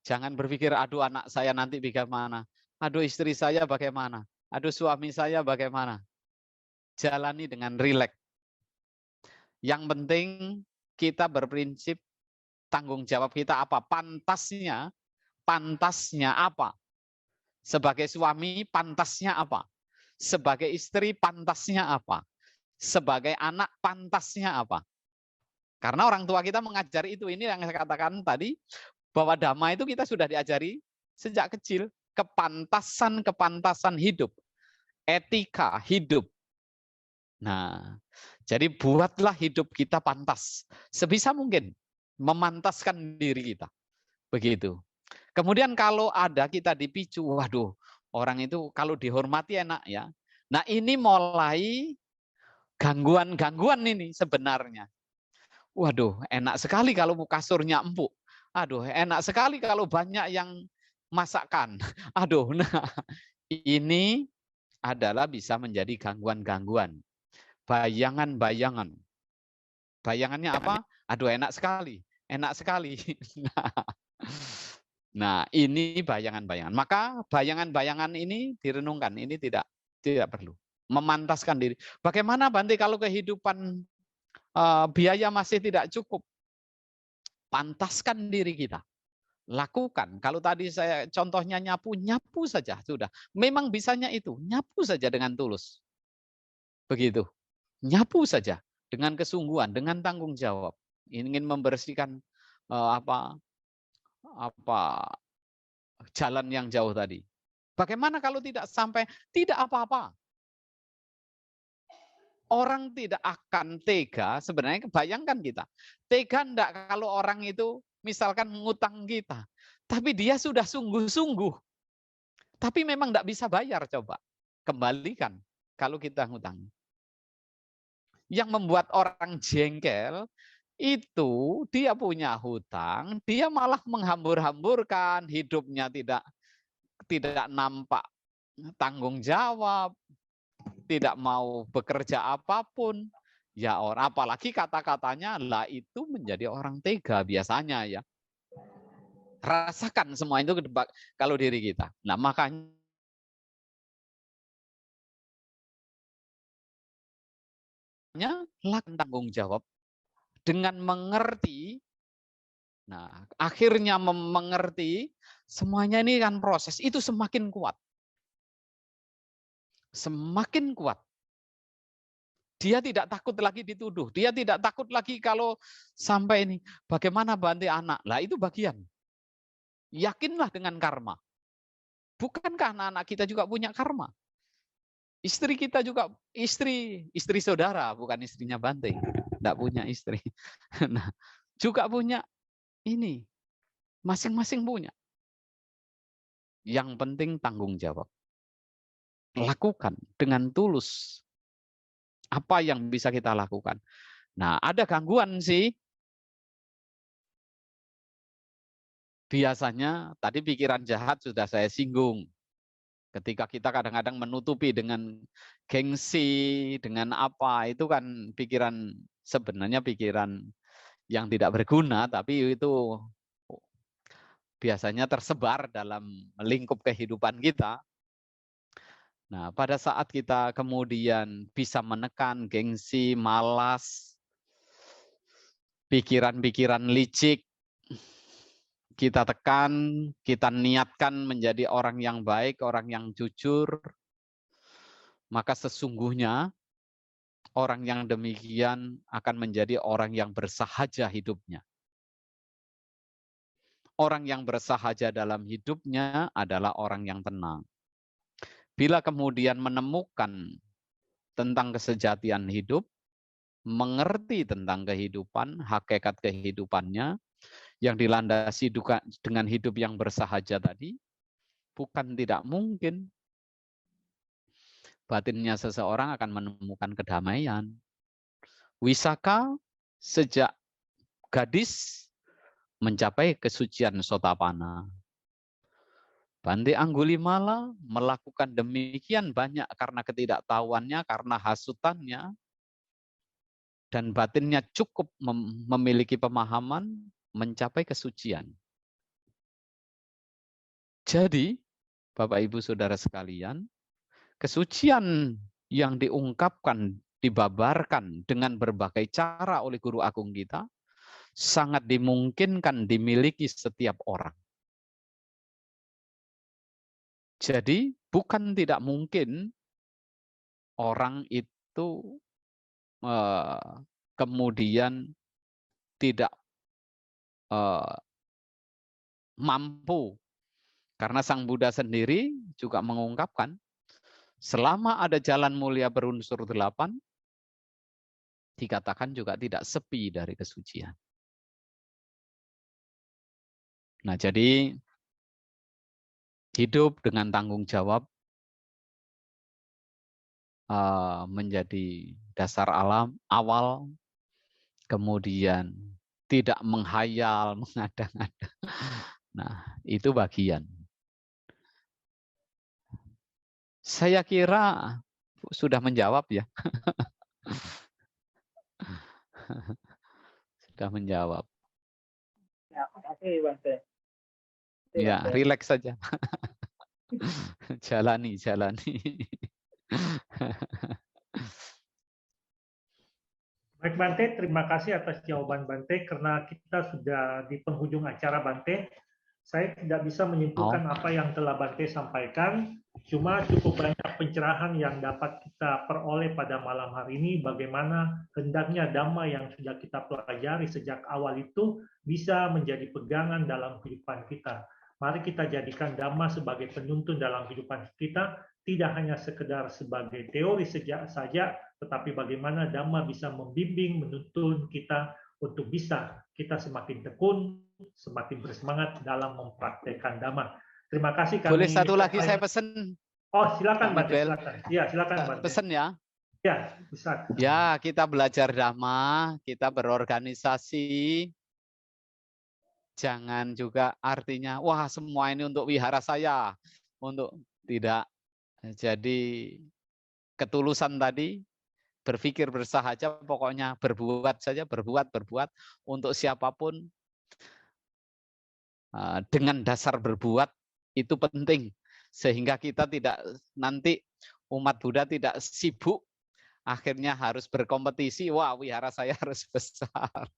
Jangan berpikir, aduh anak saya nanti bagaimana. Aduh istri saya bagaimana. Aduh suami saya bagaimana. Jalani dengan rileks. Yang penting kita berprinsip tanggung jawab kita apa? Pantasnya apa? Sebagai suami pantasnya apa? Sebagai istri pantasnya apa? Sebagai anak pantasnya apa? Karena orang tua kita mengajari itu. Ini yang saya katakan tadi, bahwa Dhamma itu kita sudah diajari sejak kecil. Kepantasan hidup. Etika hidup. Nah, jadi buatlah hidup kita pantas. Sebisa mungkin. Memantaskan diri kita. Begitu. Kemudian kalau ada kita dipicu, waduh, orang itu kalau dihormati enak ya. Nah ini mulai gangguan-gangguan ini sebenarnya. Waduh, enak sekali kalau kasurnya empuk. Aduh, enak sekali kalau banyak yang masakan. Aduh, nah ini adalah bisa menjadi gangguan-gangguan. Bayangan-bayangan. Bayangannya apa? Aduh, enak sekali. Enak sekali. Nah, ini bayangan-bayangan. Maka bayangan-bayangan ini direnungkan. Ini tidak perlu. Memantaskan diri. Bagaimana Bante kalau kehidupan biaya masih tidak cukup? Pantaskan diri kita. lakukan. Kalau tadi saya contohnya nyapu, nyapu saja sudah. Memang bisanya itu, nyapu saja dengan tulus. Begitu. Nyapu saja dengan kesungguhan, dengan tanggung jawab. Ingin membersihkan apa jalan yang jauh tadi. Bagaimana kalau tidak sampai tidak apa-apa? Orang tidak akan tega, sebenarnya bayangkan kita. Tega enggak kalau orang itu misalkan ngutang kita. Tapi dia sudah sungguh-sungguh. Tapi memang enggak bisa bayar, coba. Kembalikan kalau kita ngutang. Yang membuat orang jengkel, itu dia punya hutang, dia malah menghambur-hamburkan, hidupnya tidak nampak tanggung jawab, tidak mau bekerja apapun. Ya orang, apalagi kata-katanya lah itu menjadi orang tega biasanya ya. Rasakan semua itu kalau diri kita. Nah makanya lakukan tanggung jawab dengan mengerti. Nah akhirnya mengerti semuanya ini kan proses itu semakin kuat. Semakin kuat. Dia tidak takut lagi dituduh. Dia tidak takut lagi kalau sampai ini. Bagaimana bantu anak? Lah itu bagian. Yakinlah dengan karma. Bukankah anak-anak kita juga punya karma? Istri kita juga, istri saudara, bukan istrinya Bante. Tidak punya istri. Nah, juga punya ini. Masing-masing punya. Yang penting tanggung jawab. Lakukan dengan tulus. Apa yang bisa kita lakukan? Nah, ada gangguan sih. Biasanya tadi pikiran jahat sudah saya singgung. Ketika kita kadang-kadang menutupi dengan gengsi, dengan apa, itu kan pikiran sebenarnya pikiran yang tidak berguna, tapi itu biasanya tersebar dalam lingkup kehidupan kita. Nah, pada saat kita kemudian bisa menekan gengsi, malas, pikiran-pikiran licik, kita tekan, kita niatkan menjadi orang yang baik, orang yang jujur, maka sesungguhnya orang yang demikian akan menjadi orang yang bersahaja hidupnya. Orang yang bersahaja dalam hidupnya adalah orang yang tenang. Bila kemudian menemukan tentang kesejatian hidup, mengerti tentang kehidupan, hakikat kehidupannya, yang dilandasi dengan hidup yang bersahaja tadi, bukan tidak mungkin batinnya seseorang akan menemukan kedamaian. Wisaka sejak gadis mencapai kesucian Sotapana. Bante Anggulimala melakukan demikian banyak karena ketidaktahuannya, karena hasutannya, dan batinnya cukup memiliki pemahaman mencapai kesucian. Jadi, Bapak Ibu Saudara sekalian, kesucian yang diungkapkan, dibabarkan dengan berbagai cara oleh guru agung kita, sangat dimungkinkan dimiliki setiap orang. Jadi bukan tidak mungkin orang itu kemudian tidak mampu. Karena Sang Buddha sendiri juga mengungkapkan, selama ada jalan mulia berunsur 8, dikatakan juga tidak sepi dari kesucian. Nah, jadi hidup dengan tanggung jawab menjadi dasar awal, kemudian tidak menghayal, mengada-ngada. Nah, itu bagian. Saya kira sudah menjawab ya. Sudah menjawab. Ya, makasih Bante. Ya, rileks saja. Jalani. Baik Bante, terima kasih atas jawaban Bante karena kita sudah di penghujung acara Bante. Saya tidak bisa menyimpulkan apa yang telah Bante sampaikan, cuma cukup banyak pencerahan yang dapat kita peroleh pada malam hari ini, bagaimana hendaknya Dhamma yang sudah kita pelajari sejak awal itu bisa menjadi pegangan dalam kehidupan kita. Mari kita jadikan Dhamma sebagai penuntun dalam kehidupan kita, tidak hanya sekedar sebagai teori saja, tetapi bagaimana Dhamma bisa membimbing, menuntun kita untuk bisa kita semakin tekun, semakin bersemangat dalam mempraktekkan Dhamma. Terima kasih kami. Boleh satu lagi saya pesen. Oh, silakan Pak Bante, Miguel. silakan. Ya, silakan Bante. Pesen ya. Ya, bisa. Ya, kita belajar Dhamma, kita berorganisasi. Jangan juga artinya, wah semua ini untuk wihara saya. Untuk tidak. Jadi ketulusan tadi, berpikir bersahaja, pokoknya berbuat saja, berbuat untuk siapapun. Dengan dasar berbuat itu penting. Sehingga kita tidak, nanti umat Buddha tidak sibuk, akhirnya harus berkompetisi, wah wihara saya harus besar.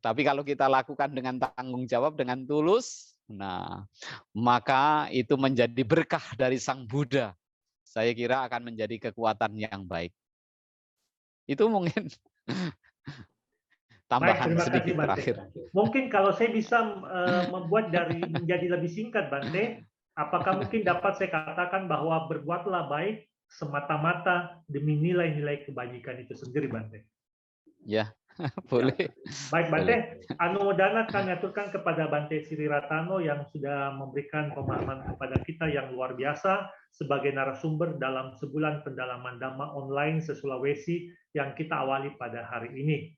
Tapi kalau kita lakukan dengan tanggung jawab, dengan tulus, nah maka itu menjadi berkah dari Sang Buddha. Saya kira akan menjadi kekuatan yang baik. Itu mungkin tambahan Baik, sedikit Bante. terakhir. Mungkin kalau saya bisa membuat menjadi lebih singkat, Bante, apakah mungkin dapat saya katakan bahwa berbuatlah baik semata-mata demi nilai-nilai kebajikan itu sendiri, Bante? Ya, boleh. Baik, Bante. Anumodana kami aturkan kepada Bante Sri Ratano yang sudah memberikan pemahaman kepada kita yang luar biasa sebagai narasumber dalam sebulan pendalaman Dhamma online se-Sulawesi yang kita awali pada hari ini.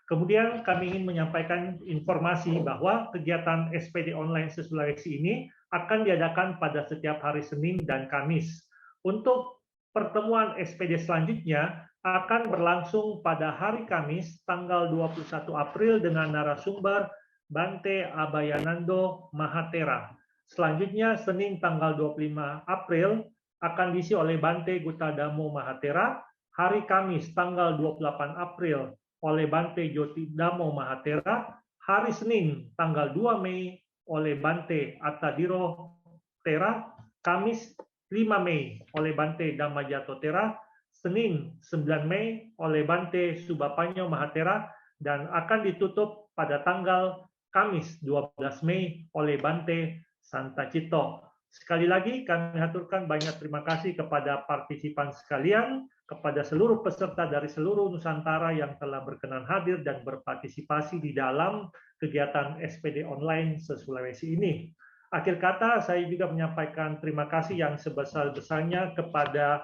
Kemudian kami ingin menyampaikan informasi bahwa kegiatan SPD online se-Sulawesi ini akan diadakan pada setiap hari Senin dan Kamis. Untuk pertemuan SPD selanjutnya akan berlangsung pada hari Kamis tanggal 21 April dengan narasumber Bante Abhayanando Mahatera. Selanjutnya Senin tanggal 25 April akan diisi oleh Bante Guttadhammo Mahatera. Hari Kamis tanggal 28 April oleh Bante Jyotidhammo Mahatera. Hari Senin tanggal 2 Mei oleh Bante Attadhiro Tera. Kamis 5 Mei oleh Bante Dhammajato Tera. Senin 9 Mei oleh Bante Subapanyo Mahatera, dan akan ditutup pada tanggal Kamis 12 Mei oleh Bante Santacitto. Sekali lagi kami haturkan banyak terima kasih kepada partisipan sekalian, kepada seluruh peserta dari seluruh Nusantara yang telah berkenan hadir dan berpartisipasi di dalam kegiatan SPD online se-Sulawesi ini. Akhir kata, saya juga menyampaikan terima kasih yang sebesar-besarnya kepada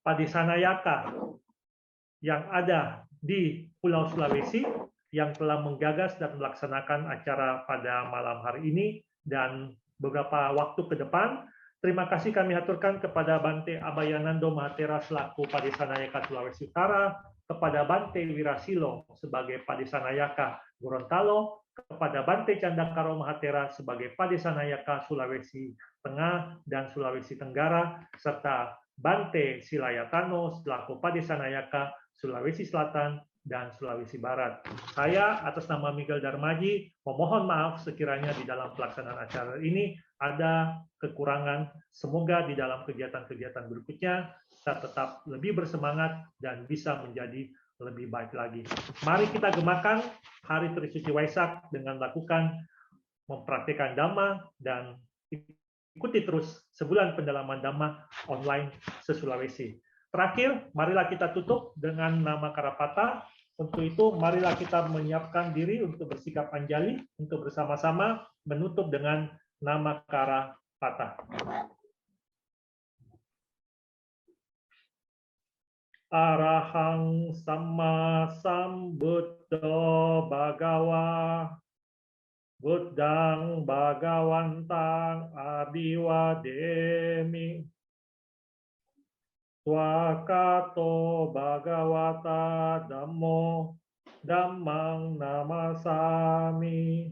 Padisanayaka yang ada di Pulau Sulawesi yang telah menggagas dan melaksanakan acara pada malam hari ini dan beberapa waktu ke depan. Terima kasih kami aturkan kepada Bante Abhayanando Mahatera selaku Padisanayaka Sulawesi Utara, kepada Bante Wirasilo sebagai Padisanayaka Gorontalo, kepada Bante Candakaro Mahatera sebagai Padisanayaka Sulawesi Tengah dan Sulawesi Tenggara, serta Bante Silayatano selaku Padisanayaka Sulawesi Selatan dan Sulawesi Barat. Saya atas nama Miguel Darmaji memohon maaf sekiranya di dalam pelaksanaan acara ini ada kekurangan. Semoga di dalam kegiatan-kegiatan berikutnya kita tetap lebih bersemangat dan bisa menjadi lebih baik lagi. Mari kita gemakan Hari Trisuci Waisak dengan lakukan mempraktikkan Dhamma dan ikuti terus sebulan pendalaman Dhamma online se-Sulawesi. Terakhir, marilah kita tutup dengan nama Karapata. Untuk itu, marilah kita menyiapkan diri untuk bersikap anjali, untuk bersama-sama menutup dengan nama Karapata. Arahang Samma Sambuddho Bhagawa Buddhang Bhagawantang Abhiwademi Swakato Bhagawata Dhammo Dhammang Namasami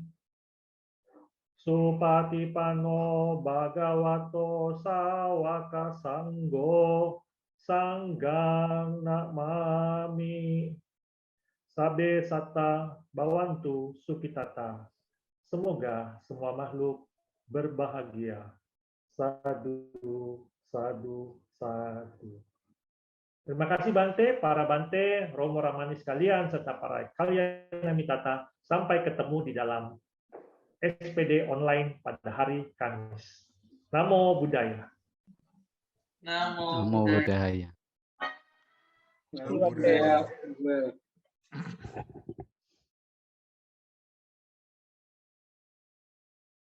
Supatipanno Bhagavato Sawaka Sanggo Sanggang Namami Sabe Satta Bhavantu Sukitata. Semoga semua makhluk berbahagia. Sadu, sadu, sadu. Terima kasih Bante, para Bante, Romo Ramani sekalian, serta para Kalyana Mitata. Sampai ketemu di dalam SPD online pada hari Kamis. Namo Buddhaya. Namo Buddhaya. Namo Buddhaya. Bante.